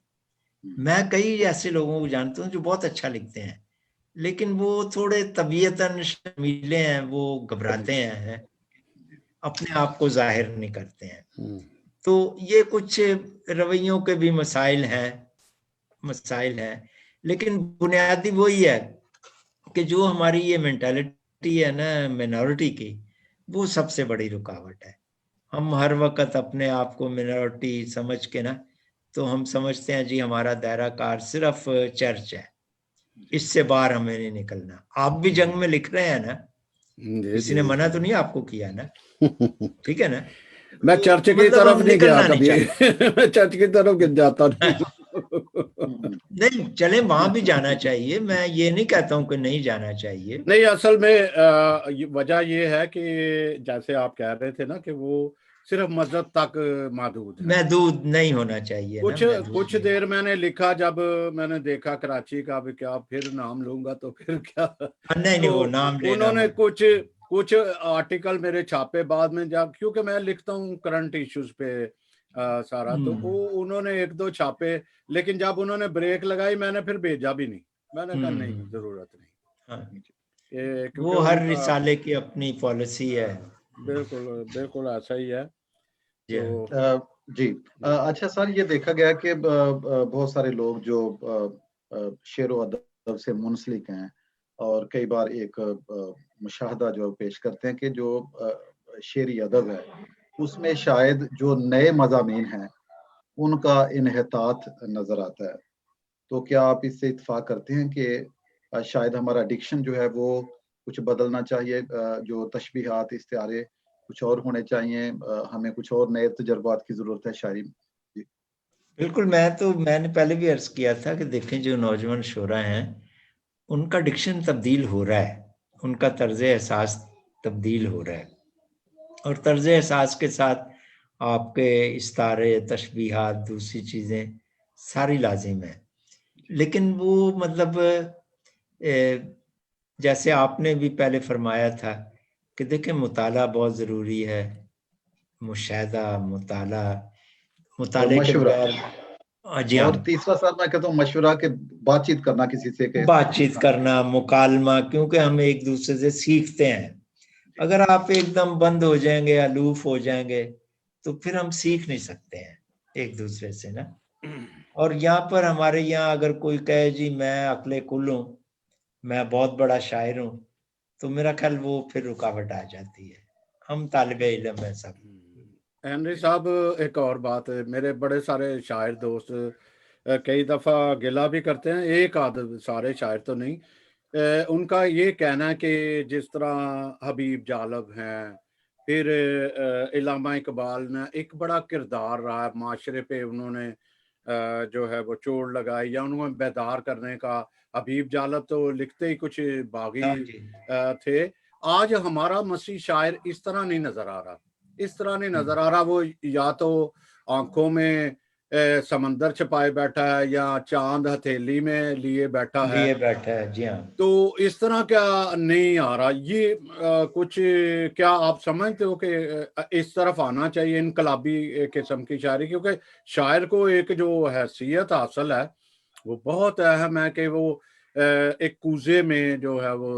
मैं कई ऐसे लोगों को जानता हूँ जो बहुत अच्छा लिखते हैं, लेकिन वो थोड़े तबीयतन शर्मीले हैं, वो घबराते हैं, अपने आप को जाहिर नहीं करते हैं। हम्म, तो ये कुछ रवैयों के भी मसाइल हैं। लेकिन बुनियादी वही है कि जो हमारी ये मेंटालिटी है ना मिनॉरिटी की, वो सबसे बड़ी रुकावट है। हम हर वक्त अपने आप को मिनॉरिटी समझ के ना, तो हम समझते हैं जी हमारा दायरा कार सिर्फ चर्च है, इससे बाहर हमें नहीं निकलना। आप भी जंग में लिख रहे हैं ना, जी किसी जी। ने मना तो नहीं आपको किया ना। ठीक है ना। मैं तो चर्च की मतलब तरफ हम नहीं गया निकलना नहीं कभी। चाहते। मैं चर्च की तरफ जाता नहीं नहीं, चले वहां भी जाना चाहिए, मैं ये नहीं कहता हूं कि नहीं जाना चाहिए। नहीं, असल में वजह ये है कि जैसे आप कह रहे थे ना कि वो सिर्फ मजहब तक महदूद है। महदूद नहीं होना चाहिए ना, कुछ महदूद कुछ नहीं। देर मैंने लिखा, जब मैंने देखा कराची का भी, क्या फिर नाम लूंगा तो फिर क्या। नहीं नहीं, तो वो नाम लेना उन्होंने मत। कुछ कुछ आर्टिकल मेरे छापे बाद में, जब क्योंकि मैं लिखता हूँ करंट इश्यूज पे सारा, तो वो उन्होंने एक दो छापे, लेकिन जब उन्होंने ब्रेक लगाई मैंने फिर भेजा भी नहीं। मैंने कहा नहीं, जरूरत नहीं। हाँ, क्योंकि वो हर उनका रिसाले की अपनी पॉलिसी है। बिल्कुल बिल्कुल ऐसा ही है। जी हाँ। तो जी अच्छा सर, ये देखा गया कि बहुत सारे लोग जो शेर व अदब से मुंसलिक हैं और कई बार एक मुशाहदा जो पेश करते हैं कि जो शेरी अदब है उसमें शायद जो नए मज़ामीन हैं उनका इन्हितात नजर आता है। तो क्या आप इससे इत्तेफाक करते हैं कि शायद हमारा डिक्शन जो है वो कुछ बदलना चाहिए, जो तशबीहात इस्तिआरे कुछ और होने चाहिए, हमें कुछ और नए तजर्बात की ज़रूरत है शायरी में? जी। बिल्कुल, मैंने पहले भी अर्ज किया था कि देखें जो नौजवान शोरा हैं उनका डिक्शन तब्दील हो रहा है, उनका तर्ज एहसास तब्दील हो रहा है और तर्ज एहसास के साथ आपके इस्तारे, तशबीहात, दूसरी चीज़ें सारी लाजिम है। लेकिन वो मतलब जैसे आपने भी पहले फरमाया था कि देखें मुताला बहुत ज़रूरी है, मुशाहदा, और मुताले के मशवरा, बगैर जी हाँ, और तीसरा सर मैं कहता हूँ मशवरा के, बातचीत करना किसी से के। बातचीत करना, मुकालमा, क्योंकि हम एक दूसरे से सीखते हैं। अगर आप एकदम बंद हो जाएंगे, अलूफ हो जाएंगे, तो फिर हम सीख नहीं सकते हैं एक दूसरे से ना। और यहाँ पर हमारे यहाँ अगर कोई कहे जी मैं अक्ले कुल हूँ, मैं बहुत बड़ा शायर हूँ, तो मेरा ख्याल वो फिर रुकावट आ जाती है। हम तालिबे इल्म हैं सब। हेनरी साहब, एक और बात है, मेरे बड़े सारे शायर दोस्त कई दफ़ा गिला भी करते हैं, एक आध सारे शायर तो नहीं, उनका ये कहना है कि जिस तरह हबीब जालब हैं, फिर इल्लामा इकबाल ने एक बड़ा किरदार रहा है माशरे पे, उन्होंने जो है वो चोट लगाई या उन्होंने बेदार करने का। हबीब जालब तो लिखते ही कुछ बागी हाँ जी। थे। आज हमारा मसीह शायर इस तरह नहीं नजर आ रहा, इस तरह नहीं नजर आ रहा। वो या तो आंखों में समंदर छिपाए बैठा है या चांद हथेली में लिए बैठा है। लिए बैठा है, जी हाँ। तो इस तरह क्या नहीं आ रहा ये कुछ, क्या आप समझते हो कि इस तरफ आना चाहिए इनकलाबी किस्म की शायरी? क्योंकि शायर को एक जो हैसियत हासिल है वो बहुत अहम है कि वो एक कूजे में जो है वो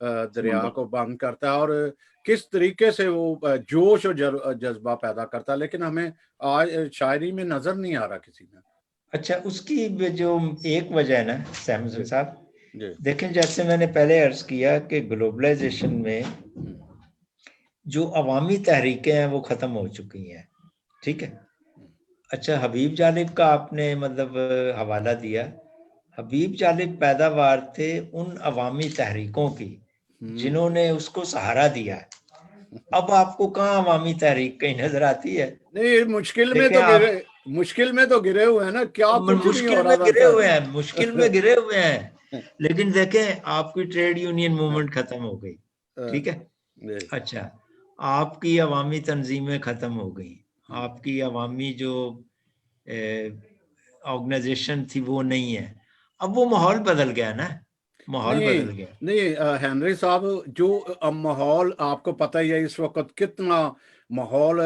दरिया समंदर। को बंद करता है और किस तरीके से वो जोश और जज्बा पैदा करता है, लेकिन हमें आज शायरी में नजर नहीं आ रहा किसी में। अच्छा, उसकी जो एक वजह है ना सैमसन जी साहब, जी। देखें जैसे मैंने पहले अर्ज किया कि ग्लोबलाइजेशन में हम्म, जो अवामी तहरीकें हैं वो ख़त्म हो चुकी हैं, ठीक है। अच्छा, हबीब जालिब का आपने मतलब हवाला दिया। हबीब जालिब पैदावार थे उन अवामी तहरीकों की हम्म। जिन्होंने उसको सहारा दिया है। अब आपको कहाँ अवामी तहरीक कहीं नजर आती है? नहीं, देखें आप, मुश्किल में तो गिरे हुए हैं ना, क्या कुछ नहीं हो मुश्किल रहा में था गिरे हुए हैं, मुश्किल में सर। गिरे हुए हैं। लेकिन देखें आपकी ट्रेड यूनियन मूवमेंट खत्म हो गई, ठीक है। जी। अच्छा, आपकी अवामी तंजीमें खत्म हो गई, आपकी अवामी जो ऑर्गेनाइजेशन थी वो नहीं है। अब वो माहौल बदल गया ना, माहौल नहीं बदल गया। नहीं, हेनरी साहब, जो माहौल आपको पता ही है इस वक्त कितना माहौल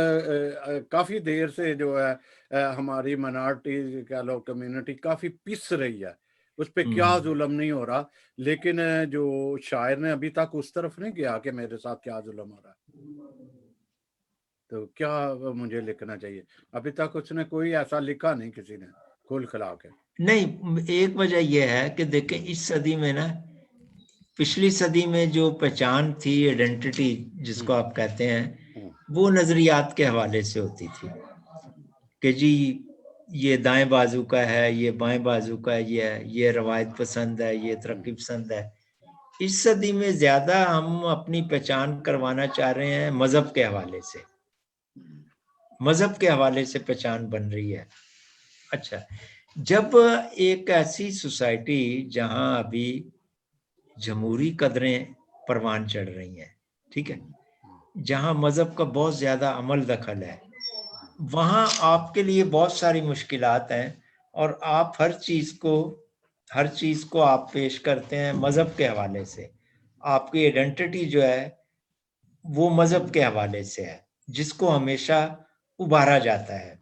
काफी देर से जो है हमारी माइनॉरिटी कह लो, कम्युनिटी काफी पिस रही है, उस पे क्या हम्म। जुल्म नहीं हो रहा। लेकिन जो शायर ने अभी तक उस तरफ नहीं गया कि मेरे साथ क्या जुल्म हो रहा है, तो क्या मुझे लिखना चाहिए? अभी तक उसने कोई ऐसा लिखा नहीं किसी ने खुल खिला के। नहीं, एक वजह यह है कि देखें इस सदी में ना, पिछली सदी में जो पहचान थी, आइडेंटिटी जिसको आप कहते हैं, हम्म, वो नजरियात के हवाले से होती थी कि जी ये दाएं बाजू का है, ये बाएं बाजू का है, ये रवायत पसंद है, ये तरक्की पसंद है। इस सदी में ज्यादा हम अपनी पहचान करवाना चाह रहे हैं मजहब के हवाले से, मजहब के हवाले से पहचान बन रही है। अच्छा, जब एक ऐसी सोसाइटी जहां अभी जमहूरी कदरें परवान चढ़ रही हैं, ठीक है, जहां मजहब का बहुत ज्यादा अमल दखल है, वहां आपके लिए बहुत सारी मुश्किलात हैं और आप हर चीज को आप पेश करते हैं मजहब के हवाले से। आपकी आइडेंटिटी जो है वो मजहब के हवाले से है, जिसको हमेशा उभारा जाता है,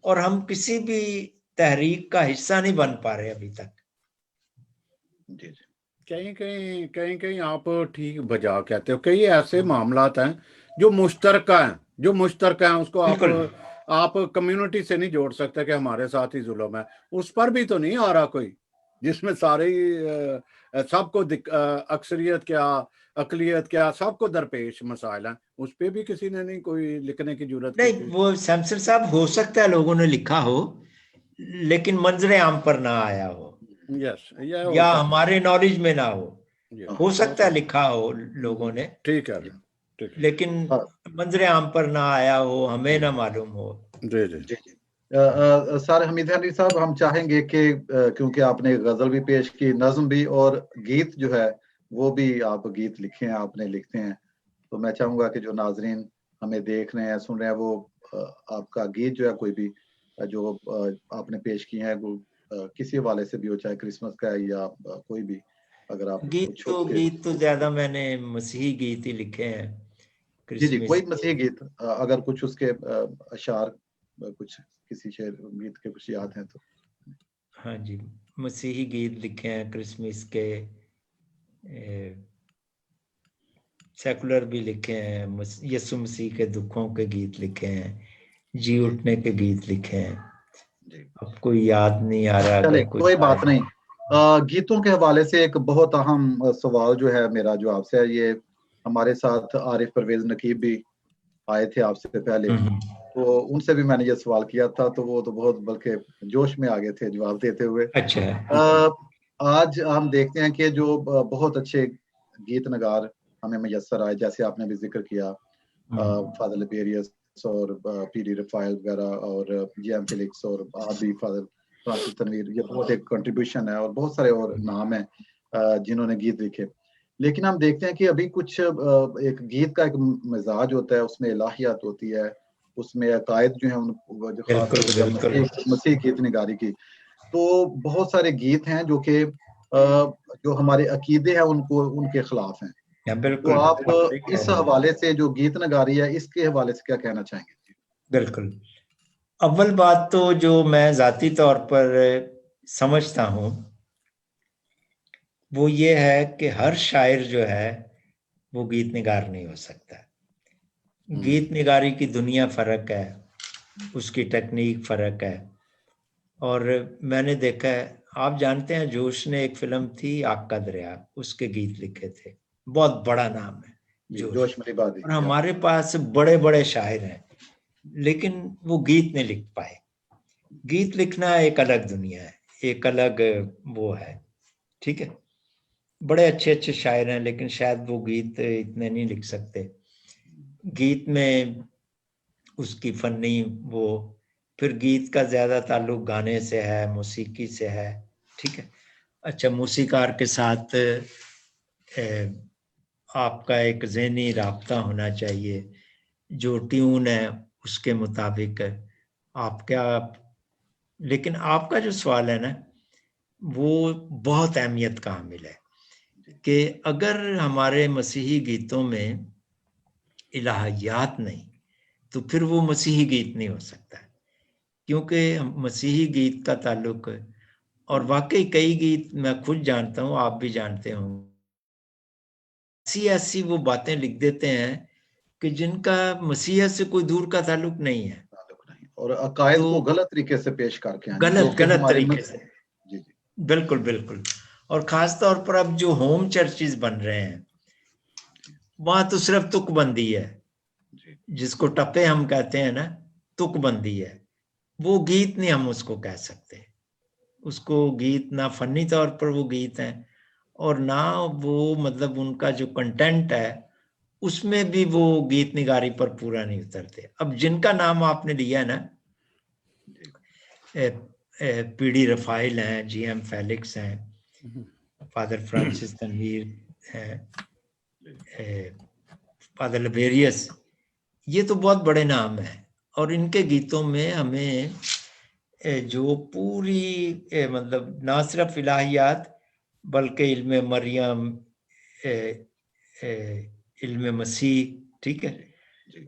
और हम किसी भी तहरीक का हिस्सा नहीं बन पा रहे अभी तक। जी जी। कहीं कहीं आप ठीक बजा कहते हो, कई ऐसे मामलात हैं जो मुश्तरका हैं, जो मुश्तरका है उसको बिल्कुल। आप कम्युनिटी से नहीं जोड़ सकते कि हमारे साथ ही जुल्म है। उस पर भी तो नहीं आ रहा कोई, जिसमें सारे ही सबको अक्सरियत क्या अकलियत क्या सबको दरपेश मसाइल हैं, उस पे भी किसी ने नहीं कोई लिखने की जरूरत नहीं, की। वो सैमसन साहब हो सकता है लोगों ने लिखा हो, लेकिन मंजरे आम पर ना आया हो, यस, यह हो या सकता हमारे नॉलेज में ना है। हो हो सकता है सकता, लिखा हो लोगों ने, ठीक है, ठीक है। लेकिन मंजरे आम पर ना आया हो, हमें ना मालूम हो। जी जी जी जी। सर हमीद हनी साहब, हम चाहेंगे कि क्योंकि आपने गजल भी पेश की, नज्म भी, और गीत जो है वो भी आप गीत लिखे हैं, आपने लिखते हैं, तो मैं चाहूंगा कि जो नाजरीन हमें देख रहे हैं, सुन रहे हैं, वो आपका गीत जो है कोई भी जो आपने पेश किए हैं, वो किसी हवाले से भी हो, चाहे क्रिसमस का है या कोई भी, अगर आप कुछ उसके। गीत तो ज्यादा मैंने मसीही गीत ही लिखे हैं, जी जी, क्रिसमस कोई के। मसीही गीत अगर कुछ उसके अशार कुछ किसी शेर गीत के कुछ याद हैं तो। हाँ जी, मसीही गीत लिखे हैं क्रिसमस के, सेकुलर भी लिखे हैं, यीशु मसीह के दुखों के गीत लिखे हैं, जी उठने के गीत लिखे हैं। जी, अब कोई याद नहीं आ रहा, चले अगर कोई कोई बात नहीं। गीतों के हवाले से एक बहुत अहम सवाल जो है मेरा, जो आपसे है, ये हमारे साथ आरिफ परवेज नकीब भी आए थे आपसे पहले, तो उनसे भी मैंने ये सवाल किया था, तो वो तो बहुत बल्कि जोश में आ गए थे जवाब देते हुए। अच्छा है। आज हम देखते हैं कि जो बहुत अच्छे गीत नगार हमें मैसर आए, जैसे आपने भी जिक्र किया, फादर लिबेरियस और पीडी रफाइल वगैरह, और जीएम फिलिक्स, और आप भी फादर फ्रांसिस तनवीर, ये बहुत एक कंट्रीब्यूशन है, और बहुत सारे और नाम हैं जिन्होंने गीत लिखे। लेकिन हम देखते हैं कि अभी कुछ एक गीत का एक मिजाज होता है, उसमें इलाहियात होती है, उसमें अकायद जो है जो बिल्कुल खासतौर पर बिल्कुल। मसीह गीत निगारी की, तो बहुत सारे गीत हैं जो कि जो हमारे अकीदे हैं उनको उनके खिलाफ हैं। हाँ, तो बिल्कुल आप सही कह इस रहे हैं। हवाले से जो गीत नगारी है, इसके हवाले से क्या कहना चाहेंगे? बिल्कुल। अव्वल बात तो जो मैं जाती तौर पर समझता हूँ वो ये है कि हर शायर जो है वो गीत निगार नहीं हो सकता। गीत निगारी की दुनिया फर्क है, उसकी टेक्निक फर्क है। और मैंने देखा है, आप जानते हैं जोश ने एक फिल्म थी आग का दरिया, उसके गीत लिखे थे, बहुत बड़ा नाम है जोश। जोश मलिबादी। और हमारे पास बड़े बड़े शायर हैं, लेकिन वो गीत नहीं लिख पाए। गीत लिखना एक अलग दुनिया है, एक अलग वो है, ठीक है। बड़े अच्छे अच्छे शायर हैं, लेकिन शायद वो गीत इतने नहीं लिख सकते। गीत में उसकी फन्नी वो, फिर गीत का ज्यादा ताल्लुक गाने से है, मौसीकी से है, ठीक है। अच्छा, मौसीकार के साथ आपका एक ज़हनी राब्ता होना चाहिए, जो ट्यून है उसके मुताबिक आप क्या। लेकिन आपका जो सवाल है ना, वो बहुत अहमियत का हामिल है कि अगर हमारे मसीही गीतों में इलाहियात नहीं, तो फिर वो मसीही गीत नहीं हो सकता, क्योंकि मसीही गीत का ताल्लुक, और वाकई कई गीत मैं खुद जानता हूँ, आप भी जानते हो, ऐसी ऐसी वो बातें लिख देते हैं कि जिनका मसीहत से कोई दूर का ताल्लुक नहीं है, और अकायद तो को गलत तरीके से पेश करके हैं, जो गलत कि गलत हमारे तरीके से। जी जी बिल्कुल बिल्कुल। और खास तौर पर अब जो होम चर्चेज बन रहे हैं, वहां तो सिर्फ तुकबंदी है, जी जिसको टप्पे हम कहते हैं ना, तुकबंदी है। वो गीत नहीं हम उसको कह सकते। उसको गीत ना फनी तौर पर वो गीत है, और ना वो मतलब उनका जो कंटेंट है उसमें भी वो गीत निगारी पर पूरा नहीं उतरते। अब जिनका नाम आपने लिया है ना, पीडी रफाइल हैं, जीएम फेलिक्स हैं, फादर फ्रांसिस तनवीर हैं, फादर लिबेरियस, ये तो बहुत बड़े नाम हैं। और इनके गीतों में हमें जो पूरी मतलब ना सिर्फ इलाहियात, बल्कि इल्म मरियम, इल्म मसीह, ठीक है,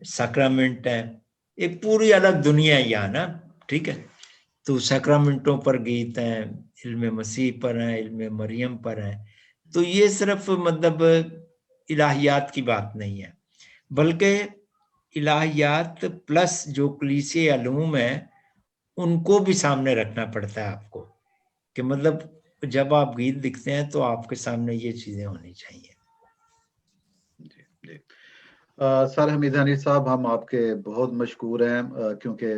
सैक्रामेंट है, एक पूरी अलग दुनिया है यहाँ ना, ठीक है। तो सैक्रामेंटों पर गीत हैं, इल्म मसीह पर हैं, इल्म मरियम पर हैं। तो ये सिर्फ मतलब इलाहियात की बात नहीं है, बल्कि इलाहियात प्लस जो कलीसिया अलूम है उनको भी सामने रखना पड़ता है आपको, कि मतलब जब आप गीत लिखते हैं तो आपके सामने ये चीजें होनी चाहिए। जी, जी। सर हमीदानी साहब, हम आपके बहुत मशकूर हैं, क्योंकि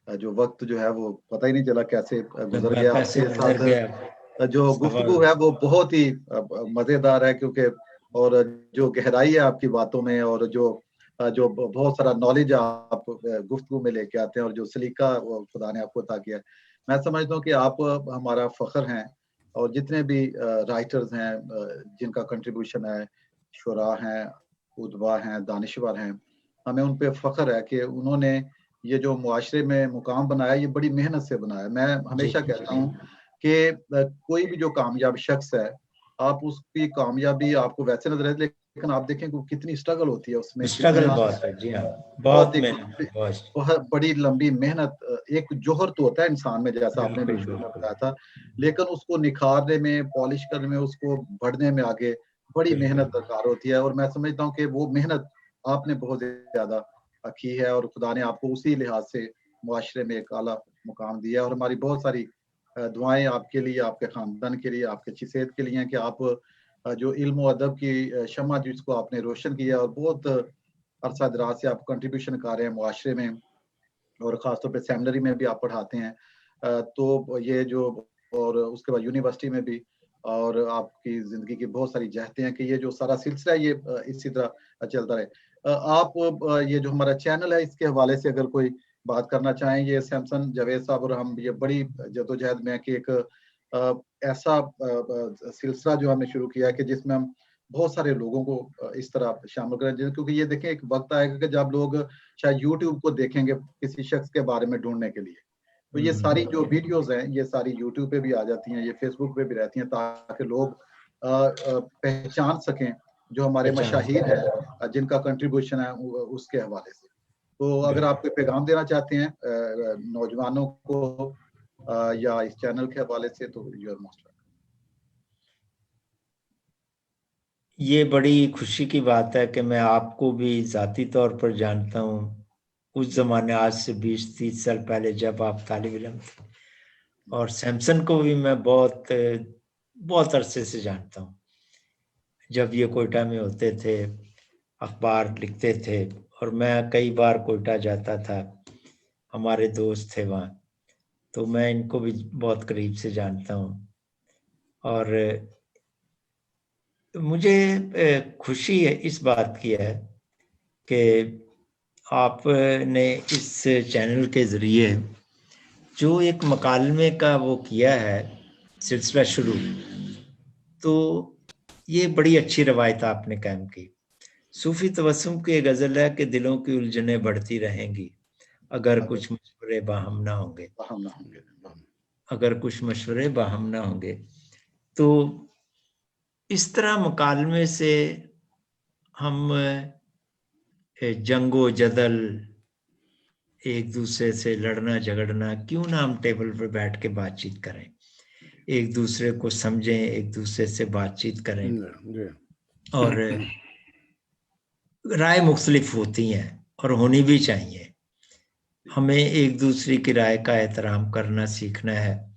जो वक्त जो है वो पता ही नहीं चला कैसे गुजर गया कैसे आपके गुजर साथ। गया जो गुफ्तगू है वो बहुत ही मजेदार है, क्योंकि और जो गहराई है आपकी बातों में, और जो बहुत सारा नॉलेज आप गुफ्तगू में लेके आते हैं, और जो सलीका वो खुदा ने आपको अता किया है, मैं समझता हूँ कि आप हमारा फख्र हैं। और जितने भी राइटर्स हैं जिनका कंट्रीब्यूशन है, शुरा हैं, उदबा हैं, दानिशवर हैं, हमें उन पे फख्र है कि उन्होंने ये जो मुआशरे में मुकाम बनाया, ये बड़ी मेहनत से बनाया। मैं हमेशा कहता हूँ कि कोई भी जो कामयाब शख्स है, आप उसकी कामयाबी आपको वैसे नजर आती है, लेकिन आप देखें कि कितनी स्ट्रगल होती है उसमें, स्ट्रगल कितना बहुत है। जी हाँ, बहुत बहुत ही मेहनत, बहुत। बहुत बड़ी लंबी मेहनत। एक जोहर तो होता है इंसान में, जैसा आपने भी बिल्कुल शुरू में बिल्कुल बताया था, लेकिन उसको निखारने में, पॉलिश करने में, उसको बढ़ने में आगे बड़ी मेहनत बिल्कुल। दरकार होती है। और मैं समझता हूँ कि वो मेहनत आपने बहुत ज्यादा की है, और खुदा ने आपको उसी लिहाज से मुआशरे में एक आला मुकाम दिया है। और हमारी बहुत सारी दुआएं आपके लिए, आपके खानदान के लिए, आपके अच्छी सेहत के लिए हैं, कि आप जो इल्म और अदब की शम्मा जिसको आपने रोशन किया, और बहुत अरसा दराज से आप कंट्रीब्यूशन कर रहे हैं मुआशरे में, और ख़ासतौर पे सेमिनरी में भी आप पढ़ाते हैं। तो ये जो, और उसके बाद यूनिवर्सिटी में भी, और आपकी ज़िंदगी की बहुत सारी जहतें हैं कि ये जो सारा सिलसिला है ये इसी तरह चलता रहे। आप ये जो हमारा चैनल है, इसके हवाले से अगर कोई बात करना चाहें, ये सैमसन जावेद साहब और हम ये बड़ी जद्दोजहद में है कि एक ऐसा सिलसिला जो हमने शुरू किया है कि जिसमें हम बहुत सारे लोगों को इस तरह शामिल करें, क्योंकि ये देखें एक वक्त आएगा कि जब लोग शायद यूट्यूब को देखेंगे किसी शख्स के बारे में ढूंढने के लिए, तो ये सारी जो वीडियोस हैं ये सारी यूट्यूब पे भी आ जाती हैं, ये फेसबुक पे भी रहती हैं, ताकि लोग पहचान सकें जो हमारे मशाहीर हैं जिनका कंट्रीब्यूशन है उसके हवाले से। तो अगर आप कोई पैगाम देना चाहते हैं नौजवानों को या इस चैनल के हवाले से, तो यू आर मोस्ट वेलकम। ये बड़ी खुशी की बात है कि मैं आपको भी जाती तौर पर जानता हूँ। उस जमाने, आज से 20-30 साल पहले जब आप तालिब इल्म थे, और सैमसन को भी मैं बहुत बहुत अरसे से जानता हूँ। जब ये कोयटा में होते थे, अखबार लिखते थे, और मैं कई बार कोयटा जाता था, हमारे दोस्त थे वहाँ, तो मैं इनको भी बहुत करीब से जानता हूँ। और मुझे खुशी है इस बात की है कि आपने इस चैनल के ज़रिए जो एक मकालमे का वो किया है सिलसिला शुरू, तो ये बड़ी अच्छी रवायत आपने कायम की। सूफी तबस्सुम की एक गज़ल है कि दिलों की उलझनें बढ़ती रहेंगी अगर कुछ मशवरे बाहम ना होंगे, हम ना होंगे। अगर कुछ मशवरे बाहम ना होंगे। तो इस तरह मुकालमे से हम जंगो जदल, एक दूसरे से लड़ना झगड़ना, क्यों ना हम टेबल पर बैठ के बातचीत करें, एक दूसरे को समझें, एक दूसरे से बातचीत करें। जी। और राय मुख्तलिफ होती हैं और होनी भी चाहिए। हमें एक दूसरे की राय का एहतराम करना सीखना है,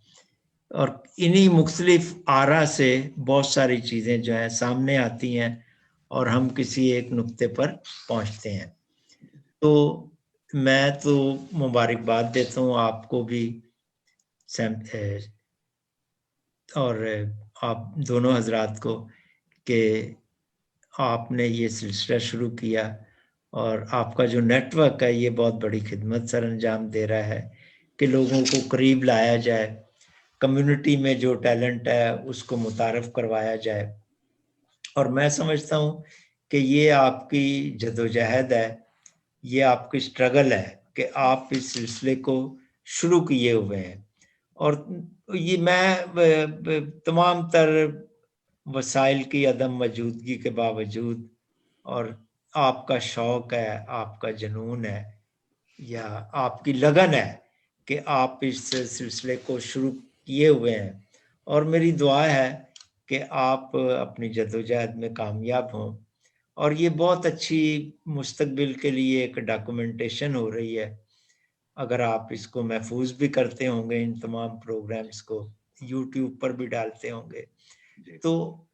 और इन्हीं मुख्तलिफ आरा से बहुत सारी चीज़ें जो हैं सामने आती हैं, और हम किसी एक नुक्ते पर पहुंचते हैं। तो मैं तो मुबारकबाद देता हूँ आपको भी, और आप दोनों हजरात को, कि आपने ये सिलसिला शुरू किया, और आपका जो नेटवर्क है ये बहुत बड़ी खिदमत सर अंजाम दे रहा है कि लोगों को करीब लाया जाए, कम्युनिटी में जो टैलेंट है उसको मुतारफ़ करवाया जाए। और मैं समझता हूँ कि ये आपकी जदोजहद है, ये आपकी स्ट्रगल है कि आप इस सिलसिले को शुरू किए हुए हैं। और ये मैं तमाम तर वसाइल की अदम मौजूदगी के बावजूद, और आपका शौक है, आपका जुनून है, या आपकी लगन है कि आप इस सिलसिले को शुरू किए हुए हैं, और मेरी दुआ है कि आप अपनी जद्दोजहद में कामयाब हों और ये बहुत अच्छी मुस्तकबिल के लिए एक डॉक्यूमेंटेशन हो रही है। अगर आप इसको महफूज भी करते होंगे, इन तमाम प्रोग्राम्स को यूट्यूब पर भी डालते होंगे, तो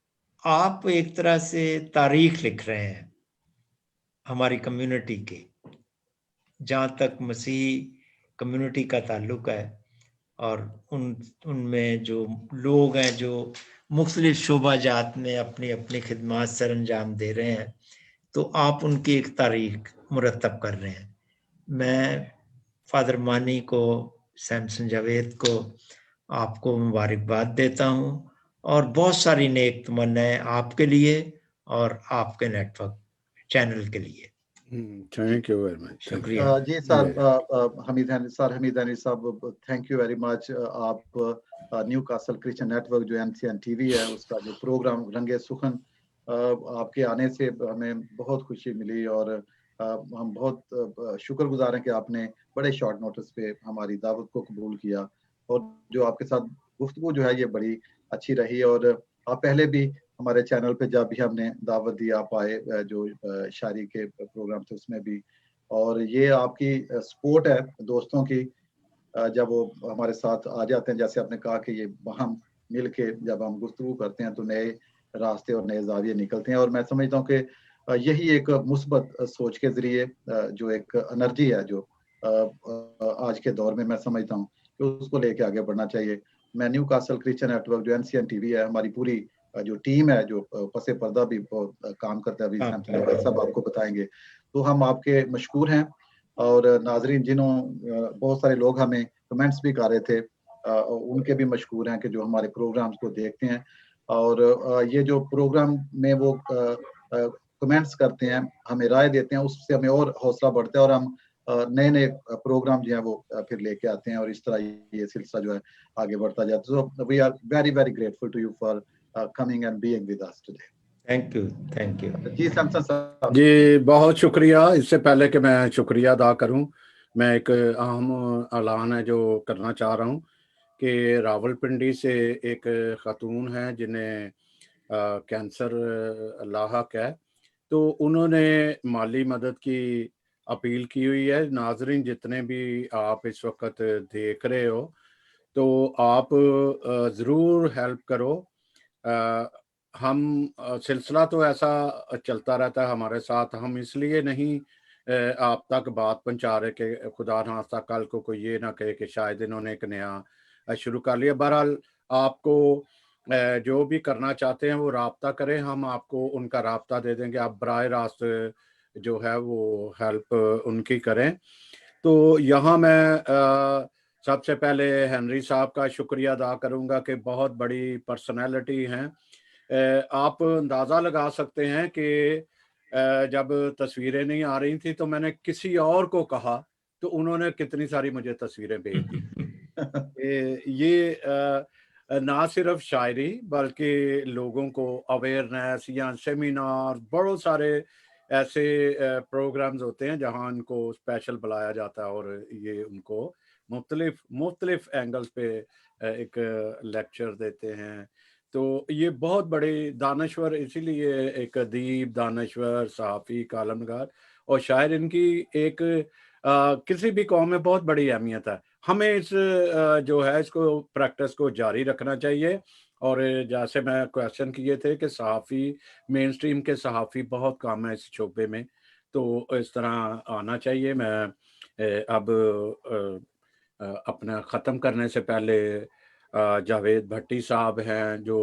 आप एक तरह से तारीख लिख रहे हैं हमारी कम्युनिटी की, जहाँ तक मसीही कम्युनिटी का ताल्लुक है। और उनमें जो लोग हैं जो मुख्तलिफ शोबा जात में अपनी अपनी खिदमत सर अंजाम दे रहे हैं, तो आप उनकी एक तारीख मुरतब कर रहे हैं। मैं फादर मानी को, सैमसन जावेद को, आपको मुबारकबाद देता हूँ और बहुत सारी नेक तमन्नाएं आपके लिए और आपके नेटवर्क चैनल के लिए। Thank you very much. शुक्रिया जी सर, हमीद हनीफ साहब, थैंक यू वेरी मच। आप न्यू कासल क्रिश्चियन नेटवर्क जो NCN TV है, उसका जो प्रोग्राम रंगे सुखन, आपके आने से हमें बहुत खुशी मिली और हम बहुत शुक्रगुजार हैं कि आपने बड़े शॉर्ट नोटिस पे हमारी दावत को कबूल किया और जो आपके साथ गुफ्तगू जो है ये बड़ी अच्छी रही। और आप पहले भी हमारे चैनल पे जब भी हमने दावत दी आप आए, जो शायरी के प्रोग्राम थे उसमें भी, और ये आपकी सपोर्ट है दोस्तों की, जब वो हमारे साथ आ जाते हैं, जैसे आपने कहा कि ये हम मिल के जब हम गुफ्तगू करते हैं तो नए रास्ते और नए जाविये निकलते हैं। और मैं समझता हूँ कि यही एक मुस्बत सोच के जरिए जो एक एनर्जी है जो आज के दौर में मैं समझता हूँ कि उसको लेके आगे बढ़ना चाहिए। मैं न्यू कासल क्रिश्चियन नेटवर्क जो NCN TV है, हमारी पूरी जो टीम है जो पसे पर्दा भी काम करता है, अभी सैमसन सब आपको बताएंगे, तो हम आपके मशकूर हैं। और नाजरीन बहुत सारे लोग हमें कमेंट्स भी कर रहे थे, उनके भी मशकूर हैं कि जो हमारे प्रोग्राम्स को देखते हैं और ये जो प्रोग्राम में वो कमेंट्स करते हैं, हमें राय देते हैं, उससे हमें और हौसला बढ़ता है और हम नए नए प्रोग्राम जो है वो फिर लेके आते हैं और इस तरह ये सिलसिला जो है आगे बढ़ता जाता है। So we are very very grateful to you for coming and being with us today. Thank you जी सैमसन साहब। जी बहुत शुक्रिया। इससे पहले कि मैं शुक्रिया अदा करूं, मैं एक अहम ऐलान है जो करना चाह रहा हूं कि रावलपिंडी से एक खातून है जिन्हें कैंसर लाहक है, तो उन्होंने माली मदद की अपील की हुई है। नाजरीन जितने भी आप इस वक्त देख रहे हो, तो आप ज़रूर हेल्प करो। हम सिलसिला तो ऐसा चलता रहता है हमारे साथ, हम इसलिए नहीं आप तक बात पहुंचा रहे कि खुदा ना खास्ता कल को कोई ये ना कहे कि शायद इन्होंने एक नया शुरू कर लिया। बहरहाल आपको जो भी करना चाहते हैं वो राब्ता करें, हम आपको उनका राब्ता दे देंगे, आप बराह रास्त जो है वो हेल्प उनकी करें। तो यहाँ मैं सबसे पहले हेनरी साहब का शुक्रिया अदा करूँगा कि बहुत बड़ी पर्सनैलिटी हैं। आप अंदाज़ा लगा सकते हैं कि जब तस्वीरें नहीं आ रही थी तो मैंने किसी और को कहा तो उन्होंने कितनी सारी मुझे तस्वीरें भेज दी। ये ना सिर्फ शायरी बल्कि लोगों को अवेयरनेस या सेमिनार, बहुत सारे ऐसे प्रोग्राम्स होते हैं जहां इनको स्पेशल बुलाया जाता है और ये उनको मुख्तलिफ मुख्तलिफ एंगल्स पे एक लेक्चर देते हैं। तो ये बहुत बड़े दानश्वर, इसीलिए एक अदीब, दानश्वर, सहाफ़ी, कालमगार और शायर, इनकी एक किसी भी कौम में बहुत बड़ी अहमियत है। हमें इस जो है इसको प्रैक्टिस को जारी रखना चाहिए। और जैसे मैं क्वेश्चन किए थे कि सहाफ़ी, मेन स्ट्रीम के सहाफ़ी बहुत कम है इस शोबे में, तो इस तरह आना चाहिए। मैं अब अपना ख़त्म करने से पहले जावेद भट्टी साहब हैं जो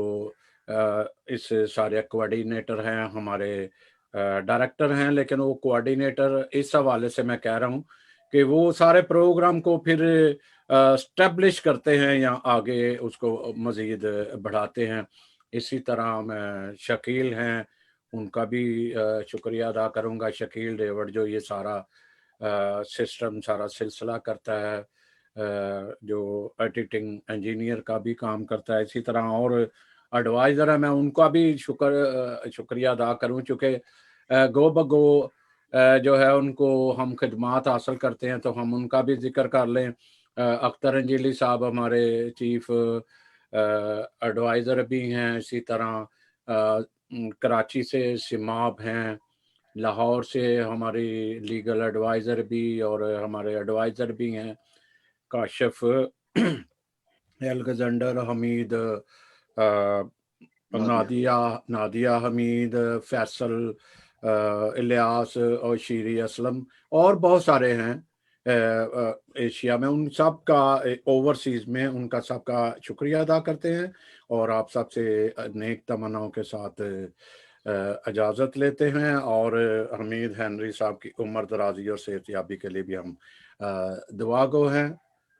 इस सारे कोऑर्डिनेटर हैं, हमारे डायरेक्टर हैं, लेकिन वो कोऑर्डिनेटर इस हवाले से मैं कह रहा हूँ कि वो सारे प्रोग्राम को फिर स्टैब्लिश करते हैं या आगे उसको मज़ीद बढ़ाते हैं। इसी तरह मैं शकील हैं, उनका भी शुक्रिया अदा करूँगा, शकील डेविड, जो ये सारा सिस्टम, सारा सिलसिला करता है, जो एडिटिंग इंजीनियर का भी काम करता है। इसी तरह और एडवाइज़र है, मैं उनका भी शुक्रिया अदा करूँ, चूँकि गो बगो जो है उनको हम खिदमात हासिल करते हैं तो हम उनका भी जिक्र कर लें। अख्तर अंजीली साहब हमारे चीफ एडवाइज़र भी हैं। इसी तरह कराची से सिमाब हैं, लाहौर से हमारी लीगल एडवाइज़र भी और हमारे एडवाइज़र भी हैं, काशिफ एलेक्जेंडर हमीद, नादिया हमीद, फैसल, इलियास और शीरी असलम और बहुत सारे हैं एशिया में। उन सब का ओवरसीज़ में उनका सबका शुक्रिया अदा करते हैं और आप सबसे नेक तमन्नाओं के साथ इजाज़त लेते हैं। और हमीद हेनरी साहब की उम्र दराजी और सेहतयाबी के लिए भी हम दुआ गो हैं।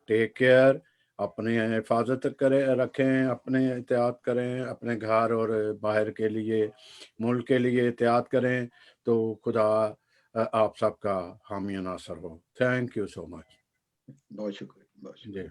टेक केयर, अपने हिफाजत करें, रखें, अपने एहतियात करें, अपने घर और बाहर के लिए, मुल्क के लिए एहतियात करें। तो खुदा आप सबका हामी नासर हो। Thank you so much. बहुत शुक्रिया, बहुत शुक्रिया। जी।